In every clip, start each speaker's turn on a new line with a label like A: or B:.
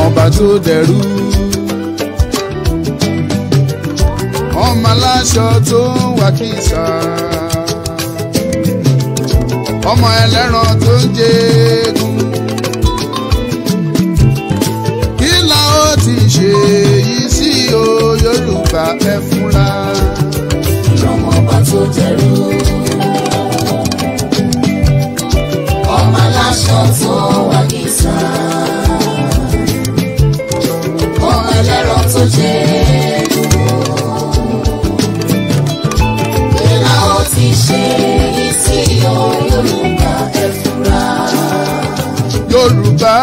A: ọba tó dẹrú ọmọ aláṣọ tó ń wá kìsà ọmọ ẹlẹ́ran tó ń jẹ́gun kí la ó ti ṣe yìí sí o Yorùbá ẹ fúnra.
B: ọmọ ọba tó dẹrú ọmọ aláṣọ tó ń wá kìsà. Ẹlẹ́ran tó jẹ́ kí la ó ti ṣe yìí sí Yorùbá ẹ fúnra.
A: Yorùbá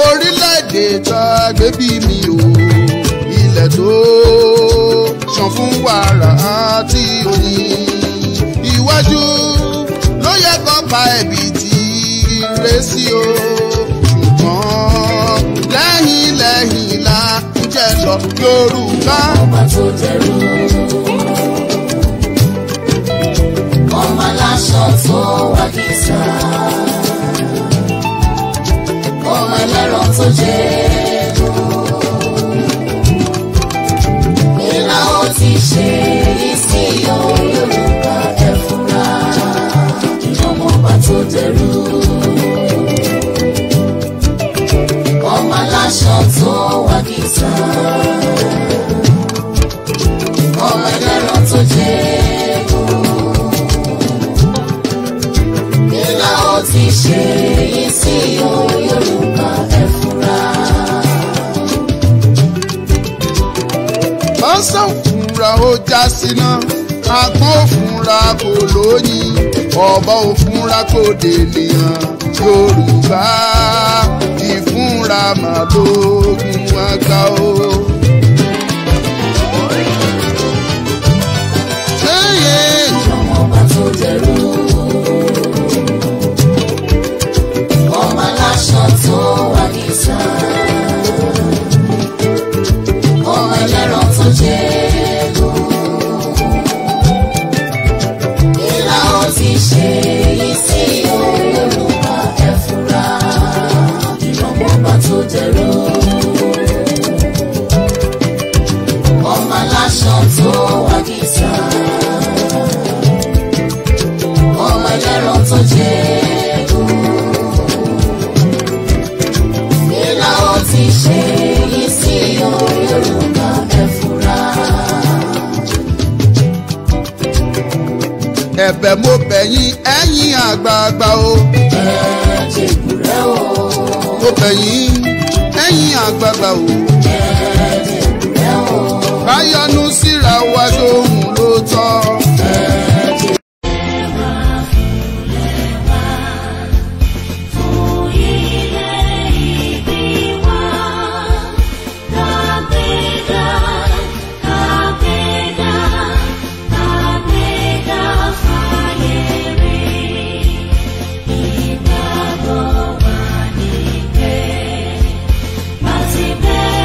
A: orílẹ̀-èdè tá a gbé bí mi o ilẹ̀ tó ṣàn fún wàrà àti oyin iwájú ló yẹ kó pa ẹ̀bì tí ìrẹsì o ṣùgbọ́n lẹ́yìn la ń jẹ́ lọ Yorùbá.
B: ọba tó dẹrú ọmọ aláṣọ tó wá kìsà ọmọ ẹlẹ́ran tó jẹ́ kí la ó ti ṣe yìí sí Yorùbá ẹ fúnra. ọmọ ọba tó dẹrú ọmọ aláṣọ tó wá kìsà ọmọ ẹlẹ́ran tó jẹ́ kí la ó ti ṣe yìí sí Yorùbá ẹ fúnra.
A: ọ̀sán òfúnra ó já síná àgbọ̀n òfúnra kò lóyìn ọ̀bọ òfúnra kò délé hàn Yorùbá ìfúnra màlógún àgbà o.
B: ọmọ ọba tó dẹrú ọmọ aláṣọ tó wá kìsà ọmọ ẹlẹ́ran tó jẹ́ kí la ó ti ṣe yìí sí Yorùbá ẹ fúnra. ọmọ ọba tó dẹrú ọmọ aláṣọ tó wá kìsà ọmọ ẹlẹ́ran tó jẹ́ kí la ó ti ṣe yìí sí Yorùbá ẹ fúnra.
A: ẹ̀bẹ̀ mo bẹ̀ yín ẹ̀yin àgbààgbà o.
B: ẹ̀ẹ́dẹ̀gbùrẹ́ o.
A: mo bẹ̀ yín ẹ̀yin àgbààgbà o.
B: ẹ̀ẹ́dẹ̀gbùrẹ́ o.
A: káyọ̀nù síra wa sóhun ló tọ́.
B: Bye.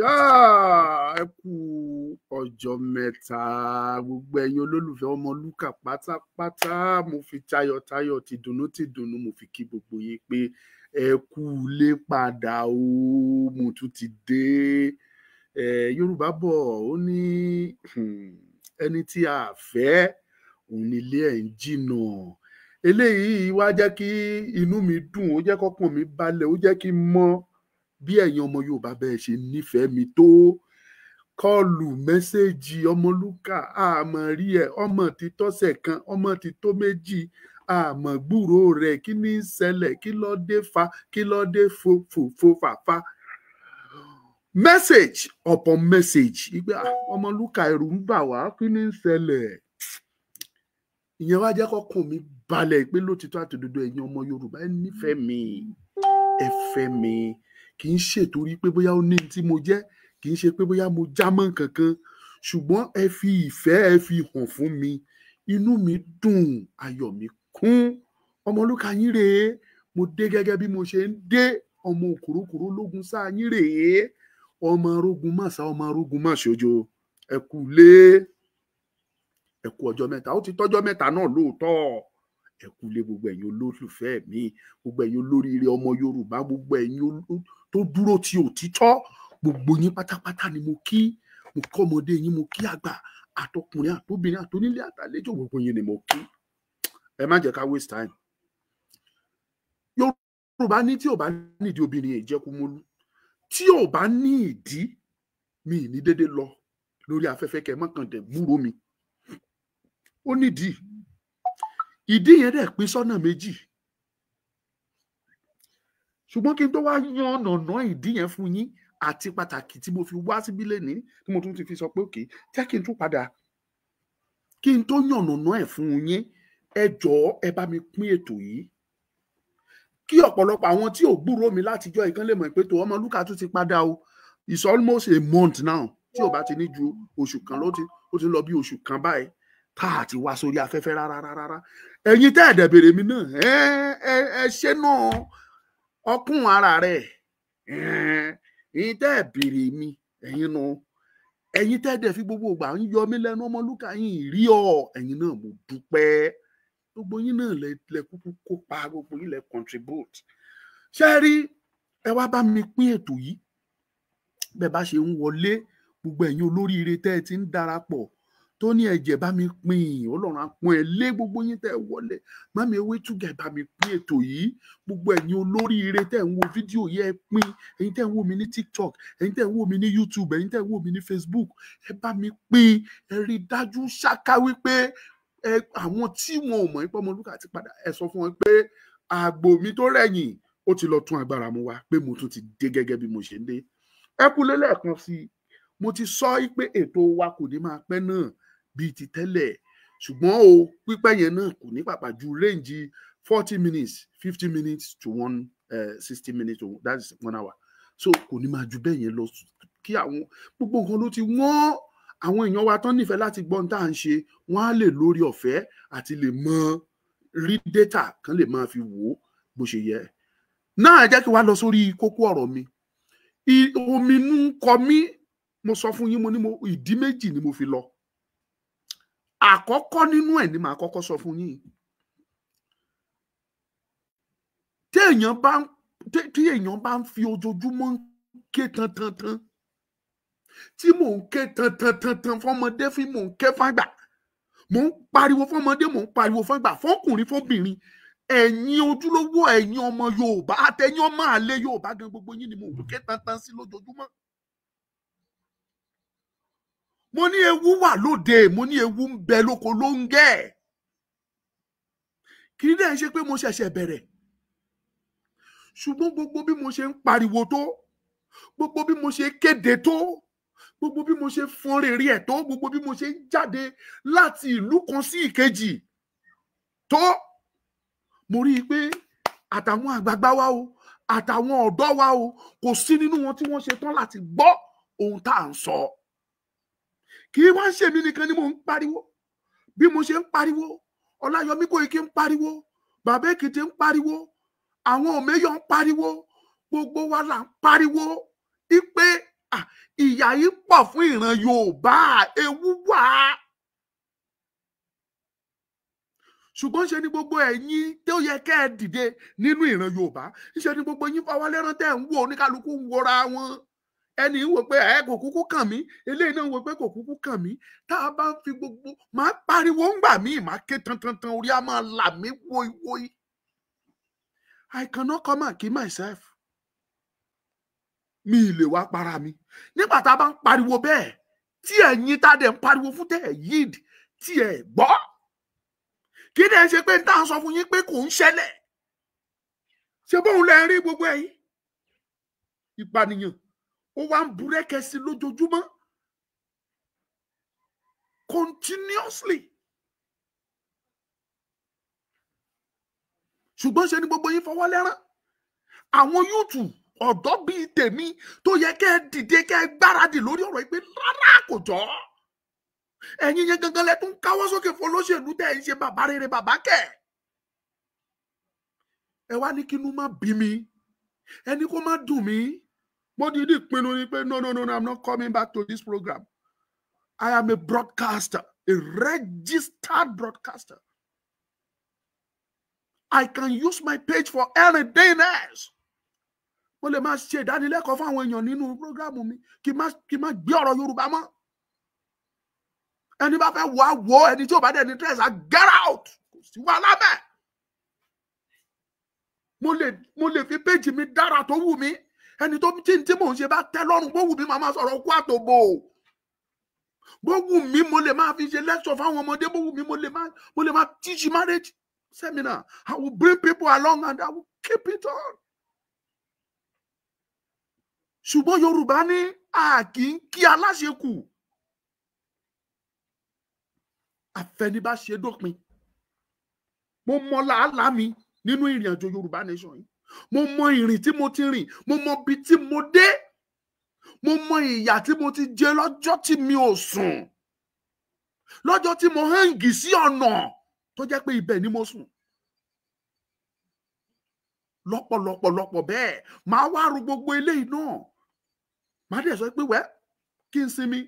A: ẹ kú ọjọ́ mẹ́ta gbogbo ẹ̀yin olólùfẹ́ Ọmọlúkà pátápátá mo fi tayọ̀tayọ̀ tìdùnnú mo fi kí gbogbo yín pé ẹ kú ilé padà o, mo tún ti dé. Yorùbá bọ̀ ó ní ẹni tí a fẹ́ òun nílé ẹ̀ ń jìnnà. Eléyìí wá jẹ́ kí inú mi dùn, ó jẹ́ kọ́kàn mi balẹ̀, ó jẹ́ kí n mọ̀ bí ẹ̀yin ọmọ Yorùbá bẹ́ẹ̀ ṣe nífẹ̀ẹ́ mi tó. Kọlù mẹ́sẹ́jì Ọmọlúkà àmọ́ rí ẹ, ọmọ ti tọ́sẹ̀ kan, ọmọ ti tó méjì, àmọ́ gbúrò rẹ̀, kí ní ṣẹlẹ̀, kí ló dé fa, kí ló dé fò fàfà. Message upon message ìgbà Ọmọlúkà ẹ̀rù ń bà wá, kí ní ṣẹlẹ̀. Ìyẹn wá jẹ́ kọ́kàn mi balẹ̀ pé lótìtọ́ àtòdodo ẹ̀yin ọmọ Yorùbá ẹ nífẹ̀ẹ́ mi, ẹ fẹ́ mi. Kì í ṣe torí pé bóyá ó ní tí mo jẹ́, kì í ṣe pé bóyá mo já mọ́ kankan, ṣùgbọ́n ẹ fi ìfẹ́ ẹ fi hàn fún mi. Inú mi dùn, ayọ̀ mi kún. Ọmọlúkà yín rèé, mo dé gẹ́gẹ́ bí mo ṣe ń dé. Ọmọ òkúrúkúrú lógun sáà yín rèé, ọmọ arógun màsá, ọmọ arógun màṣojo. Ẹ kú lé, ẹ kú ọjọ́ mẹ́ta, ó ti tọ́jọ́ mẹ́ta náà lóòótọ́. Ẹ kú lé gbogbo ẹ̀yin olólùfẹ́ mi, gbogbo ẹ̀yin olóríire ọmọ Yorùbá, gbogbo ẹ̀yin tó dúró ti òtítọ́, gbogbo yín pátápátá ni mo kí. Mo kí ọmọdé yín, mo kí àgbà, àtọkùnrin àtobìnrin, àtonílé àtàlejò, gbogbo yín ni mo kí. Ẹ má jẹ́ ká waste time. Yorùbá ní tí ò bá nídìí obìnrin ìjẹkùmọlú, tí ò bá ní ìdí mi ní dédé lọ lórí afẹ́fẹ́ kẹ́ mọ́kàndẹ̀ gbúrò mi. Ó nídìí. Ìdí yẹn dẹ̀ pín sọ́nà méjì. Ṣùgbọ́n kí n tó wá yan ọ̀nà ìdí yẹn fún yín àti pàtàkì tí mo fi wá síbí lénìí, tí mo tún ti fi sọ pé òkè jẹ́ kí n tún padà, kí n tó yan ọ̀nà ẹ̀ fún yín, ẹ jọ̀ọ́ ẹ bá mi pín ètò yìí kí ọ̀pọ̀lọpọ̀ àwọn tí ò gbúrò mi látijọ́ ìkan lè mọ̀ pé tó Ọmọlúkà tún ti padà o. It's almost a month now tí ò bá ti ní ju oṣù kan ló ti lọ bí oṣù kan báyìí tá a ti wá sórí afẹ́fẹ́ rárá. Ẹ̀yin tẹ́ ẹ̀dẹ̀ bèrè mi náà ẹ ṣe náà ọkùn ara rẹ̀. Ẹ̀yin tẹ́ ẹ̀ bèrè mi, ẹ̀yin náà, ẹ̀yin tẹ́ ẹ̀dẹ̀ fi gbogbo ìgbà ń yọ mí lẹ́nu Ọmọlúkà yín rí ọ, ẹ̀yin náà mo dúpẹ́. Gbogbo yín náà lẹ kúkú kópa, gbogbo yín lẹ contribute. Ṣé rí, ẹ wá bá mi pín ètò yìí bẹ́ẹ̀ bá ṣe ń wọlé, gbogbo ẹ̀yin olóríire tẹ́ ẹ ti ń darapọ̀ tó ní ẹ̀jẹ̀ bá mi pín, Ọlọ́run á pọ́n ẹ lé gbogbo yín tẹ́ ẹ wọlé. Mami Ewétúgà bá mi pín ètò yìí, gbogbo ẹ̀yin olóríire tẹ́ ẹ ń wo fídíò yìí ẹ pín, ẹ̀yin tẹ́ ẹ ń wò mí ní TikTok, ẹ̀yin tẹ́ ẹ ń wò mí ní YouTube, ẹ̀yin tẹ́ ẹ ń wò mí ní Facebook, ẹ bá mi pín. Ẹ rí dájú ṣáká wípé àwọn tí wọn ò mọ̀ nípa Ọmọlúkà ti padà, ẹ sọ fún wọn pé àgbò mi tó rẹ̀yìn ó ti lọ tún agbára mu wá, pé mo tún ti dé gẹ́gẹ́ bí mo ṣe ń dé. Ẹ kú lẹ́lẹ́kan sí i, mo ti sọ pé ètò wa kò ní máa pẹ́ náà bíi ti tẹ́lẹ̀, ṣùgbọ́n o pípẹ́ yẹn náà kò ní pàpà ju range 40 minutes 50 minutes to 60 minutes to that is 1 hour. So kò ní máa ju bẹ́ẹ̀ yẹn lọ kí àwọn gbogbo nǹkan ló ti wọ́n. Àwọn èèyàn wa tán nífẹ̀ẹ́ láti gbọ́n tá à ń ṣe, wọ́n á lè lórí ọ̀fẹ́ àti lè mọ rí data kan lè máa fi wò ó bó ṣe yẹ. Náà ẹ jẹ́ kí wá lọ sórí kókó ọ̀rọ̀ mi. Ominú kọ mí, mo sọ fún yín, mo ní ìdí méjì ni mo fi lọ. Àkọ́kọ́ nínú ẹ̀ ni màá kọ́kọ́ sọ fún yín. Tí èèyàn bá ń fi ojoojúmọ́ ké tantantan, tí mò ń ké tantantan fọmọdé, fí mò ń ké fágbà, mò ń pariwo fọmọdé, mò ń pariwo fágbà, fọkùnrin fọbìnrin, ẹ̀yin ojúlówó ẹ̀yin ọmọ Yorùbá àtẹ̀yin ọmọ àlè Yorùbá gan, gbogbo yín ni mò ń ké tantan sí lójoojúmọ́. Mo ní ewu wà lóde, mo ní ewu ń bẹ lóko ló ń gẹ́. Kì í dẹ̀ ṣe pé mo ṣẹ̀ṣẹ̀ bẹ̀rẹ̀, ṣùgbọ́n gbogbo bí mo ṣe ń pariwo tó, gbogbo bí mo ṣe kéde tó, gbogbo bí mo ṣe fọn rere ẹ̀ tó, gbogbo bí mo ṣe ń jáde láti ìlú kan sí ìkejì tó, mo rí i pé àtàwọn àgbààgbà wa o, àtàwọn ọ̀dọ́ wa o, kò sí nínú wọn tí wọ́n ṣe tán láti gbọ́ ohun tá à ń sọ. Kì í wá ṣe mí nìkan ni mò ń pariwo. Bí mo ṣe ń pariwo, Ọláyọmí Kóìkí ń pariwo, Bàbá Èkìtì ń pariwo, àwọn Òmẹ́yọ̀ ń pariwo, gbogbo wa là ń pariwo ipe ìyà yìí pọ̀ fún ìran Yorùbá, ewu wà. Ṣùgbọ́n ṣe ni gbogbo ẹ̀yin tó yẹ kẹ́ ẹ dìde nínú ìran Yorùbá, ṣe ni gbogbo yín fọwọ́ lẹ́rán tẹ́ ń wò, oníkálukú ń wora wọn. Ẹni ń wò pé kò kúkú kàn mí, eléyìí náà ń wò pé kò kúkú kàn mí. Tá a bá ń fi gbogbo máa pariwo ń gbà mí, máa ké tantantan, orí á máa là mí wóíwóí. I cannot come and kill myself. Mi ì lè wá para mi. Nígbà tá a bá ń pariwo bẹ́ẹ̀, tí ẹ̀yin tá a dẹ̀ ń pariwo fún tẹ́ ẹ̀ yíd, tí ẹ̀ gbọ́. Kí ni ẹ ṣe pé tá a sọ fún yín pé kò ń ṣẹlẹ̀? Ṣé bóun lẹ rí gbogbo ẹ̀yin? Ìpànìyàn ó wá ń búrẹ́kẹ́ sí lójoojúmọ́, continuously. Ṣùgbọ́n ṣe ni gbogbo yín fọwọ́ lẹ́rán. Àwọn yúùtù ọ̀dọ́ bíi tèmi tó yẹ kẹ́ ẹ dìde, kẹ́ ẹ gbáradì lórí ọ̀rọ̀ yìí pé rárá kò jọ. Ẹ̀yin yẹn gangan lẹ tún káwọ́ sókè fún olóṣèlú tẹ́ ẹ̀ ń ṣe bàbá rere bàbá kẹ̀. Ẹ wá ní kínú má bí mi, ẹni kó má dùn mí. Mo dìídì pinnu ni pé no, I'm not coming back to this program. I am a broadcaster, a registered broadcaster. I can use my page for anything else. Mo lè máa ṣe ìdánilẹ́kọ̀ọ́ fún àwọn èèyàn nínú program mi kí má gbé ọ̀rọ̀ Yorùbá mọ́. Ẹni bá fẹ́ wò ẹni tí ò bá dẹ̀ ní interest, get out. Kò sí wàhálà bẹ́ẹ̀. Mo lè fi péjì mi dára tó wù mí. Ẹni tó tí mò ń ṣe bá tẹ́ lọ́rùn, bó wù mí máa sọ̀rọ̀ kú àtòbò. Bó wù mí mo lè máa fi ṣe lecture fáwọn ọmọdé, bó wù mí mo lè máa teach marriage seminar. I will bring people along and I will keep it on. Ṣùgbọ́n Yorùbá ní a kì í kí aláṣekù. Àfẹnibá ṣe dópin. Mo mọ làálàá mi nínú ìrìn àjò Yorùbá nation yìí. Mo mọ ìrìn tí mo ti rìn, mo mọ ibi tí mo dé, mo mọ ìyà tí mo ti jẹ lọ́jọ́ tí mi ò sùn, lọ́jọ́ tí mo hẹ́ǹgì sí ọ̀nà tó jẹ́ pé ibẹ̀ ni mo sùn. Lọ́pọ̀lọpọ̀ bẹ́ẹ̀ máa wá ru gbogbo eléyìí náà, máa dẹ̀ sọ pé kí n sinmi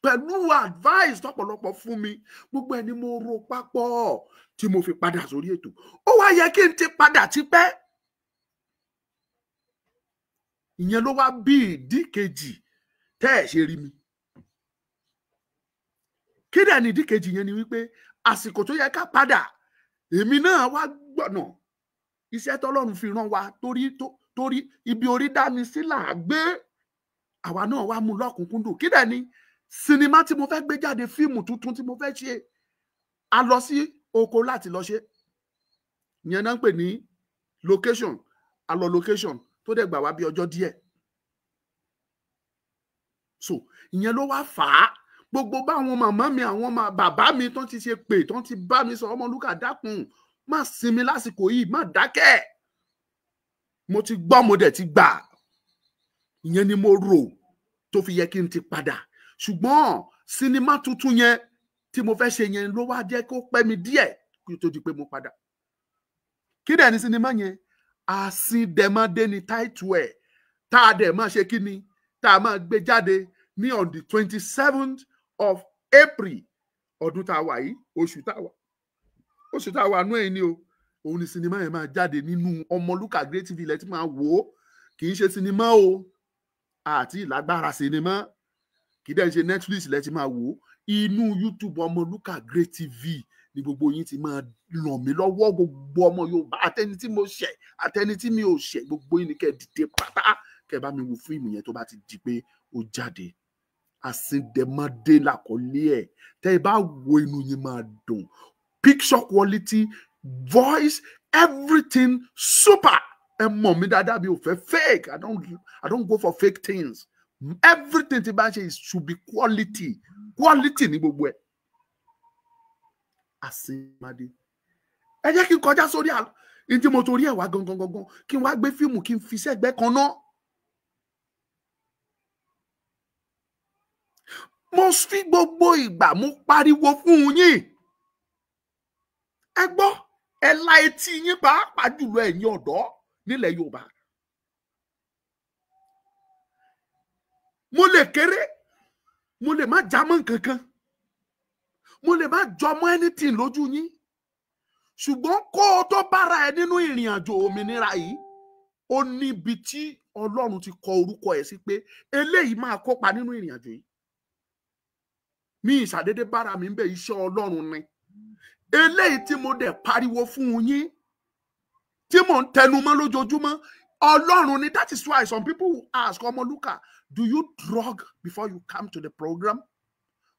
A: pẹ̀lú advice tọ́pọ̀lọpọ̀ fún mi, gbogbo ẹni mo ro papọ̀ tí mo fi padà sórí ètò. Ó wá yẹ kí n ti padà tipẹ́. Ìyẹn ló wá bí ìdí kejì tẹ́ ẹ̀ ṣe rí mi. Kí dẹ̀ ni ìdí kejì yẹn ni wípé àsìkò tó yẹ ká padà, èmi náà wá gbọ̀nà iṣẹ́ tọ́lọ́run fi rán wa torí ibi orí dání sí là á gbé. Àwa náà wá mú lọ́kùnkúndùn. Kí dẹ̀ ni sinimá tí mo fẹ́ gbé jáde, fíìmù tuntun tí mo fẹ́ ṣe, a lọ sí oko láti lọ ṣe. Ìyẹn náà ń pè ní location. A lọ location tó dẹ̀ gbà wá bí ọjọ́ díẹ̀. So ìyẹn ló wá fà á. Gbogbo báwọn màmá mi, àwọn bàbá mi tó ti ṣe pé, tó ti bá mi sọ, Ọmọlúkà dákun, má sinmi lásìkò yìí, má dákẹ́. Mo ti gbọ́, mo dẹ̀ ti gbà. Ìyẹn ni mo rò tó fi yẹ kí n ti padà. Ṣùgbọ́n sinimá tuntun yẹn tí mo fẹ́ ṣe yẹn ló wá jẹ́ kó pẹ́ mi díẹ̀ kí tó di pé mo padà. Kí dẹ̀ ni sinimá yẹn? Àsìndẹ̀mọdé ni táìtù ẹ̀. Tá a dẹ̀ máa ṣe kí ni? Tá a máa gbé jáde ní on the 27th of April ọdún tá a wà yìí, oṣù tá a wà nú ẹ̀ ni o. Òun ni sinimá yẹn máa jáde nínú Ọmọlúkà Great TV lẹ tí máa wò ó. Kì í ṣe sinimá o, àti ìlágbára sinimá. Kì í dẹ̀ ṣe Netflix lẹ ti máa wò ó. Inú YouTube Ọmọlúkà Great TV ni gbogbo yín ti máa ràn mí lọ́wọ́, gbogbo ọmọ Yorùbá, àtẹni tí mo ṣẹ̀, àtẹni tí mi ò ṣẹ̀, gbogbo yín ni kẹ́ dìde pátá kẹ́ bá mi wo fíìmù yẹn tó bá ti di pé ó jáde. Àsìndẹ̀mọdé làkọlé ẹ̀. Tẹ́ ẹ bá wo, inú yín máa dùn. Picture quality, voice, everything super. Ẹ mọ̀ mí dáadáa, bí o fẹ́ fake. I don't go for fake things. Everything tí bá ṣe should be quality. Quality ní gbogbo ẹ̀. Àsìndẹ̀mọdé. Ẹ jẹ́ kí n kọjá sórí ìdí mo torí ẹ̀ wá gangan kí n wá gbé fíìmù kí n fi sẹ́gbẹ́ kan náà. Mo fi gbogbo ìgbà mo pariwo fún yín. Ẹ gbọ́, ẹ la etí yín pàápàá jùlọ ẹ̀yin ọ̀dọ́ nílẹ̀ Yorùbá. mo lè kéré, mo lè má jámọ́ nǹkankan, mo lè má jọmọ́ anything lójú yín, ṣùgbọ́n kó o tó bára ẹ nínú ìrìn àjò òmìnira yìí, ó níbi tí Ọlọ́run ti kọ orúkọ ẹ̀ sí pé eléyìí máa kópa nínú ìrìn àjò yìí. Mi ìṣàdédé bára mi ń bẹ, iṣẹ́ Ọlọ́run ni. Eléyìí tí mo dẹ̀ pariwo fún yín, tí mo ń tẹnumọ́ lójoojúmọ́, Ọlọ́run ni. That is why some people will ask, Ọmọlúkà, do you drug before you come to the program?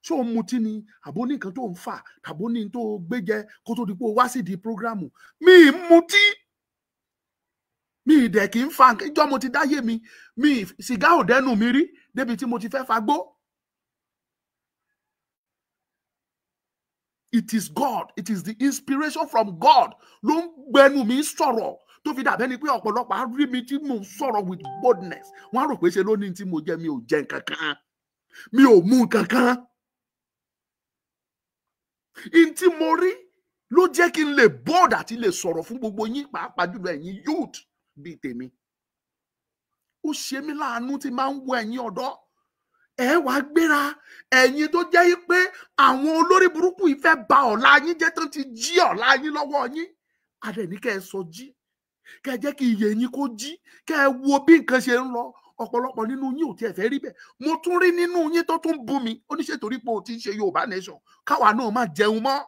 A: Ṣé o mutí ni, àbó ní nǹkan tó ń fà, tàbó ní tó gbé jẹ kó tó di pé o wá sí di programu? Mi mutí, mi dẹ̀ kì í fa nǹkan. Ìjọ́ mo ti dáyé mi sìgá ò dẹ́nu mi rí débi tí mo ti fẹ́ fagbó. It is God. It is the inspiration from God. Ló ń gbẹnu mi sọ̀rọ̀ tó fi dàbẹ́ ni pé ọ̀pọ̀lọpọ̀ á rí mi tí mo ń sọ̀rọ̀ with boldness. Wọ́n á rò pé ṣe ló ní tí mo jẹ, mi ò jẹ nǹkan kan, mi ò mú nǹkan kan. In tí mo rí ló jẹ́ kí n lè bold àti lè sọ̀rọ̀ fún gbogbo yín, pàápàá jùlọ ẹ̀yin youth bíi tèmi. Ó ṣe mí láàánú tí máa ń wo ẹ̀yin ọ̀dọ́. Ẹ wá gbéra, ẹ̀yin tó jẹ́ pé àwọn olórí burúkú yìí fẹ́ ba ọ̀la yín jẹ́, tán ti jí ọ̀la yín lọ́wọ́ yín. Adẹ̀ ní kẹ́ ẹ sọ jí, kẹ́ ẹ jẹ́ kí iye yín kó jí, kẹ́ ẹ wo bí nǹkan ṣe ń lọ. Ọ̀pọ̀lọpọ̀ nínú yín ò tiẹ̀ fẹ́ rí bẹ́ẹ̀. Mo tún rí nínú yín tó tún bú mi. Ó ní ṣe torí pé o ti ń ṣe Yorùbá nation, káwa náà má jẹun mọ́.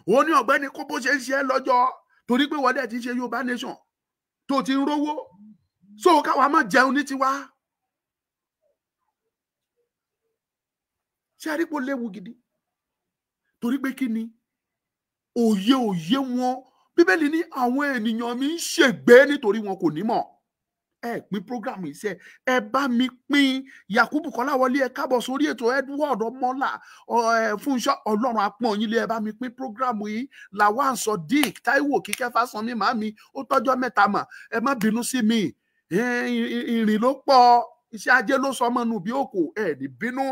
A: Ó ní ọ̀gbẹ́ni kó bó ṣe ń ṣe lọ́jọ́ torí pé wọ́n dẹ̀ ti ń ṣe Yorùbá nation tó ti ń rówó, so káwa má jẹun ní tiwa. Ṣé a rí pé ó léwu gidi? Torí pé kí ni? Òye wọn. Bíbélì ní àwọn ènìyàn mi ń ṣègbé nítorí wọn kò ní mọ̀. Ẹ pín program yìí ṣe, ẹ bá mi pín. Yakubu Kọ́láwọlé, ẹ kábọ̀ sórí ètò. Edward Ọmọlá, Fúnṣọ́, Ọlọ́run á pọ́n yín lé. Ẹ bá mi pín program yìí. Lawan Sodiq, Táíwò Kíkẹ́ Fásánmi, màmí, ó tọ́jọ́ mẹ́ta mà. Ẹ má bínú sí mi. Ìrìn ló pọ̀, iṣẹ́ ajé ló sọ ọmọ nù bí òkò. Ẹ ní bínú.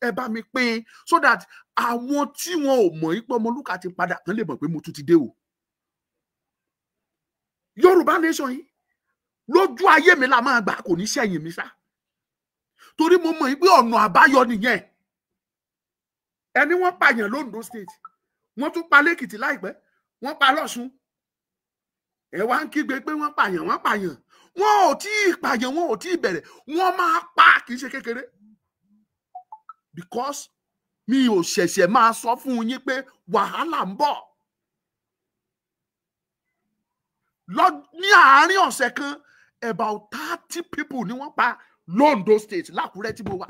A: Ẹ bá mi pín so that àwọn tí wọn ò mọ̀ ipò Ọmọlúkà ti padà kán lè mọ̀ pé mo tún ti dé o. Yorùbá nation yìí lójú ayé mi la máa gbà, kò ní sẹ́yìn mi sá. Torí mo mọ̀ pé ọ̀nà àbáyọ nìyẹn. Ẹni wọ́n pààyàn l'Ondo state, wọ́n tún pa l'Èkìtì láìpẹ́, wọ́n pa l'Ọ̀ṣun. Ẹ wá ń kígbe pé wọ́n pààyàn. Wọ́n ò tí ì pààyàn, wọ́n ò tí ì bẹ̀rẹ̀. Wọ́n máa pa, kì í ṣe kékeré. Because mi ò ṣẹ̀ṣẹ̀ máa sọ fún yín pé wàhálà ń bọ̀. Ní àárín ọ̀sẹ̀ kan, about 30 people ni wọ́n pa l'Ondo state, l'Àkúrẹ́ tí mo wà.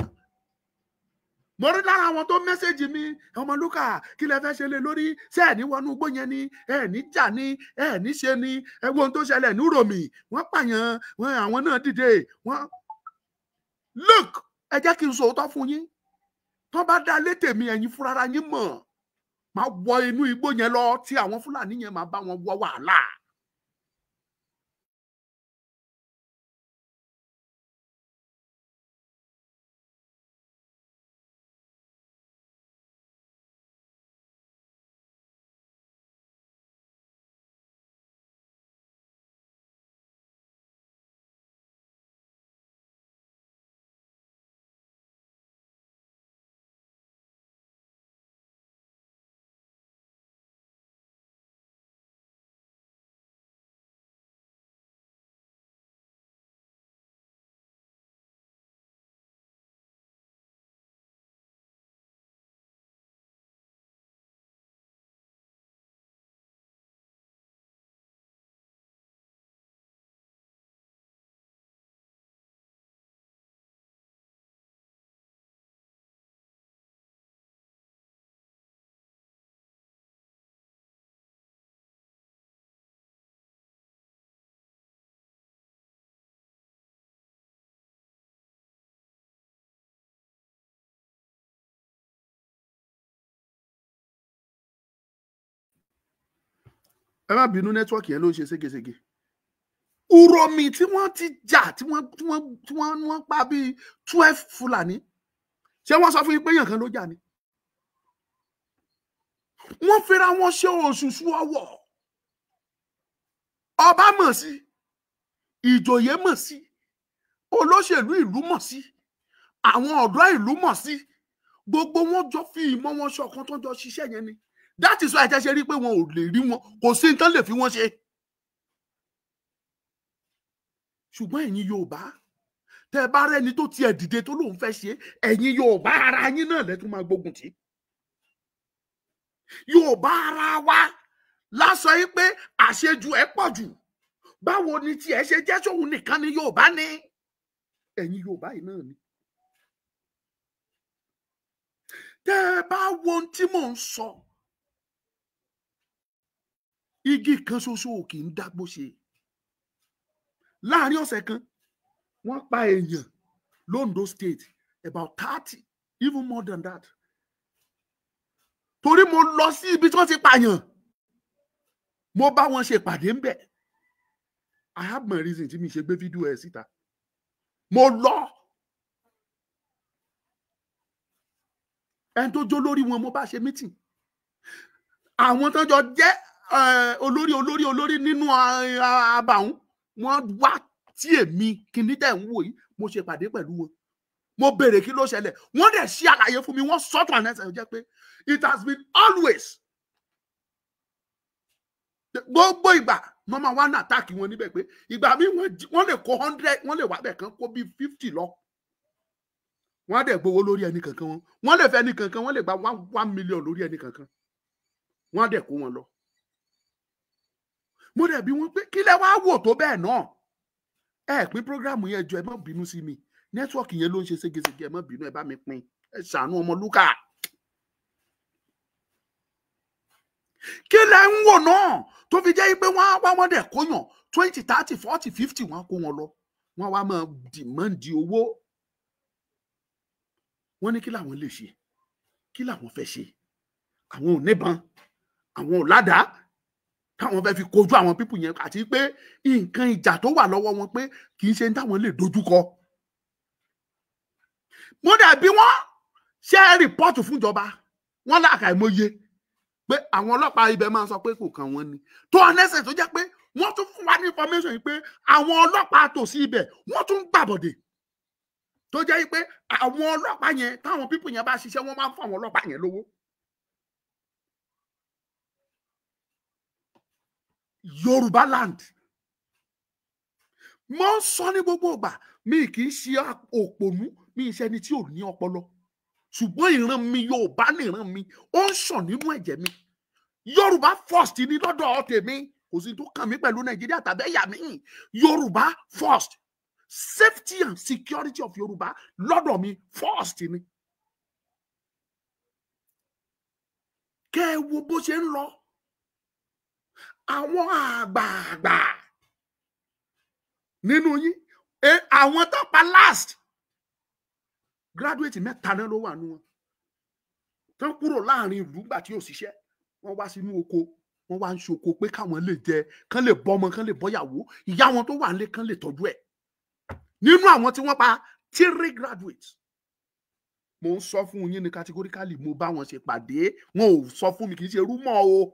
A: Mo rí lára àwọn tó mẹ́sẹ̀jì mi, Ọmọlúkà, kí lẹ fẹ́ ṣe lé lórí? Ṣé ẹ̀ ní wọnú igbó yẹn ni? Ẹ̀ ní jà ni? Ẹ̀ ní ṣe ni? Ẹ wo ohun tó ṣẹlẹ̀ ní Uromi. Wọ́n pààyàn, àwọn náà dìde. Look, ẹ jẹ́ kí n sọ òótọ́ fún yín. Tó bá dá létè mi, ẹ̀yin fúnra yín mọ̀. Máa wọ inú igbó yẹn lọ tí àwọn Fúlàní yẹn máa bá wọn wọ wàhálà. Ẹ má bínú, nẹ́tíwọ́ọ̀kì yẹn ló ń ṣe ségesège. Uromi tí wọ́n ti jà, tí wọ́n pa bíi 12 Fúlàní. Ṣé wọ́n sọ fún yín pé èèyàn kan ló jà ni? Wọ́n fẹ́ra wọn ṣe òṣùṣù ọwọ̀. Ọba mọ̀ sí, ìjòyè mọ̀ sí, olóṣèlú ìlú mọ̀ sí, àwọn ọ̀dọ́ ìlú mọ̀ sí, gbogbo wọn jọ fi ìmọ̀ wọn ṣọ̀kan tó jọ ṣiṣẹ́ yẹn ni. That is why ẹ ṣe rí pé wọn ò lè rí wọn, kò sí nǹkan lè fi wọn ṣe. Ṣùgbọ́n ẹ̀yin Yorùbá, tẹ́ bá rẹ́ni tó tiẹ̀ dìde tó lóun fẹ́ ṣe, ẹ̀yin Yorùbá ara yín náà lẹ́tún máa gbógun tì. Yorùbá ara wa lásọ yìí pé àṣejù ẹ̀ pọ̀ jù. Báwo ni tí ẹ ṣe jẹ́ sóhun nìkan ni Yorùbá ní? Ẹ̀yin Yorùbá yìí náà ni. Tẹ́ ẹ bá wo ohun tí mò ń sọ, igi kan ṣoṣo kì í dágbó ṣe. Láàárín ọ̀sẹ̀ kan, wọ́n pa èèyàn l'Ondo State about 30, even more than that. Torí mo lọ sí ibi tí wọ́n ti pààyàn, mo bá wọn ṣe ìpàdé ń bẹ̀. I have my reason tí mi ṣe gbé fídíò ẹ̀ síta. Mo lọ. Ẹni tó jó lórí wọn mo bá ṣe meeting. Àwọn tó jọ jẹ́ olórí nínú àbàwọ́n, wọ́n wá tí èmi kìíní tẹ̀ ń wò yìí, mo ṣe ìpàdé pẹ̀lú wọn. Mo béèrè kí ló ṣẹlẹ̀. Wọ́n dẹ̀ ṣí àlàyé fún mi, wọ́n sọ́tọ̀ ànẹ́sẹ̀ jẹ́ pé it has been always. Gbogbo ìgbà wọ́n máa wá ní àtàkì wọn níbẹ̀ pé ìgbà míì wọ́n lè kó 100, wọ́n lè wá bẹ̀ kan kó bí 50 lọ. Wọ́n á dẹ̀ gbowó lórí ẹni kankan wọn. Wọ́n lè fẹ́ ẹni kankan, wọ́n lè gba 1 million lórí ẹni kankan. Wọ́n á dẹ̀ kó wọn lọ. Mo dẹ̀ bi wọ́n pé kí lẹ wá wò tó bẹ́ẹ̀ náà? Ẹ pín prógráàmù yẹn jọ, ẹ má bínú sí mi. Nẹ́tíwọ́ọ̀kì yẹn ló ń ṣe ségesège, ẹ má bínú, ẹ bá mi pín. Ẹ ṣàánú ọmọ Lúkà. Kí lẹ ń wò náà tó fi jẹ́ pé wọ́n á wá wọ́n dẹ̀ kóyàn 20, 30, 40, 50 wọ́n á kó wọn lọ. Wọ́n wá máa dìmọ́ǹdì owó. Wọ́n ní kí làwọn lè ṣe, kí làwọn fẹ́ ṣe. Àwọn ò níbọn, àwọn ò ládàá táwọn fẹ́ fi kojú àwọn pípù yẹn, àti pé nǹkan ìjà tó wà lọ́wọ́ wọn pé kì í ṣe táwọn lè dojúkọ. Mo dàbí wọ́n ṣe rìpọ́ọ̀tù fúnjọba, wọ́n láàkà ìmọye pé àwọn ọlọ́pàá ibẹ̀ máa ń sọ pé kò kàn wọ́n ni. Tó ọ̀nẹ́sẹ̀ tó jẹ́ pé wọ́n tún fún wa ní information yìí pé àwọn ọlọ́pàá tòsí ibẹ̀ wọ́n tún gbàbọ̀dè. Tó jẹ́ pé àwọn ọlọ́pàá yẹn, táwọn pípù yẹn bá ṣiṣẹ́, wọ́n máa ń fún àwọn ọlọ́pàá yẹn lówó. Yorùbá land. Mo ń sọ ní gbogbo ìgbà, mi kì í ṣe òpònú, mi ṣe ẹni tí ò ní ọpọlọ. Ṣùgbọ́n ìran mi, Yorùbá ní ìran mi, ó ń ṣàn nínú ẹ̀jẹ̀ mi. Yorùbá first ní lọ́dọ̀ tèmi, kò sí tó kàn mí pẹ̀lú Nàìjíríà tàbí ẹ̀yà mi. Yorùbá first. Safety and security of Yorùbá lọ́dọ̀ mi first ni. Kẹ́ ẹ wo bó ṣe ń lọ. Àwọn àgbààgbà nínú yín, àwọn tó pa last graduate mẹ́ta náà ló wà nínú wọn. Tán kúrò láàrin ìlú gbà tí ò ṣiṣẹ́, wọ́n wá sínú oko, wọ́n wá ń ṣoko pé káwọn lè jẹ, kán lè bọ́mọ, kán lè bọ́yàwó, ìyá wọn tó wà nílé kán lè tọ́jú ẹ̀. Nínú àwọn tí wọ́n pa 3 graduates, mo ń sọ fún yín ní categorically, mo bá wọn ṣe pàdé, wọn ò sọ fún mi, kì í ṣe rúmọ̀ o.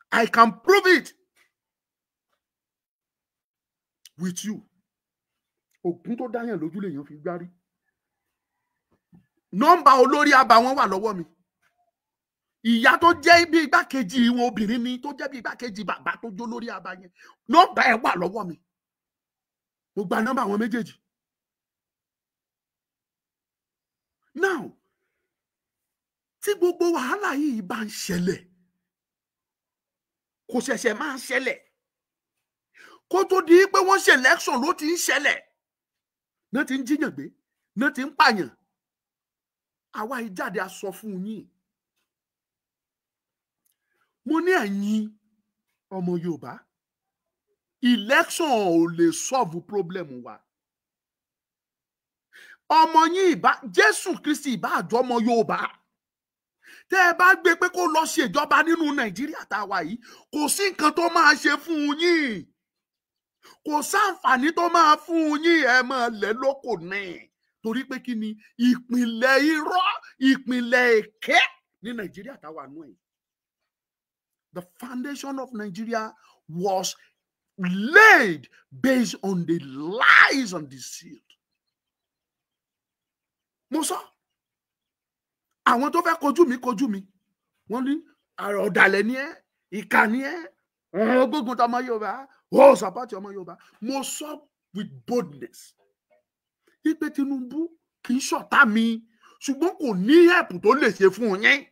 A: I can prove it with you. Ògún tó dáyàn lójú lèèyàn fi gbárí. Nọ́mbà olórí àbá wọn wà lọ́wọ́ mi. Ìyá tó jẹ́ bí igbákejì wọn obìnrin ni, tó jẹ́ bí igbákejì bàbá tó jó lórí àbá yẹn, nọ́mbà ẹ̀ wà lọ́wọ́ mi. Mo gba nọ́mbà àwọn méjèèjì. Now, tí gbogbo wàhálà yìí bá ń ṣẹlẹ̀, kò ṣẹ̀ṣẹ̀ máa ń ṣẹlẹ̀. Kó tó di pé wọ́n ṣe election ló ti ń ṣẹlẹ̀. Náà ti ń jíyàn gbé, náà ti ń pààyàn. Àwa ìjáde a sọ fún yín. Mo ní ẹ̀yin ọmọ Yorùbá, election ò lè solve problem wa. Ọmọ yín Jésù Kristi ìbá àjọ ọmọ Yorùbá. Tẹ́ ẹ bá gbé pé kó lọ ṣèjọba nínú Nàìjíríà tá a wà yìí, kò sí nǹkan tó máa ṣe fún yín. Kò sáǹfààní tó máa fún yín, ẹ máa lẹ̀ lóko náà. Torí pé kí ni ìpìlẹ̀ irọ́, ìpìlẹ̀ èké ní Nàìjíríà tá a wà nù ẹ̀. The foundation of Nigeria was laid based on the lies and deceit. Mo sọ àwọn tó fẹ́ kojú mi wọ́n ní ọ̀dàlẹ̀ ni ẹ́, ìkà ni ẹ́, gbógun tọmọ Yorùbá, ó support ọmọ Yorùbá. Mo sọ with boldness wípé Tinubu kì í ṣọ̀tá mi, ṣùgbọ́n kò ní help tó lè ṣe fún yín.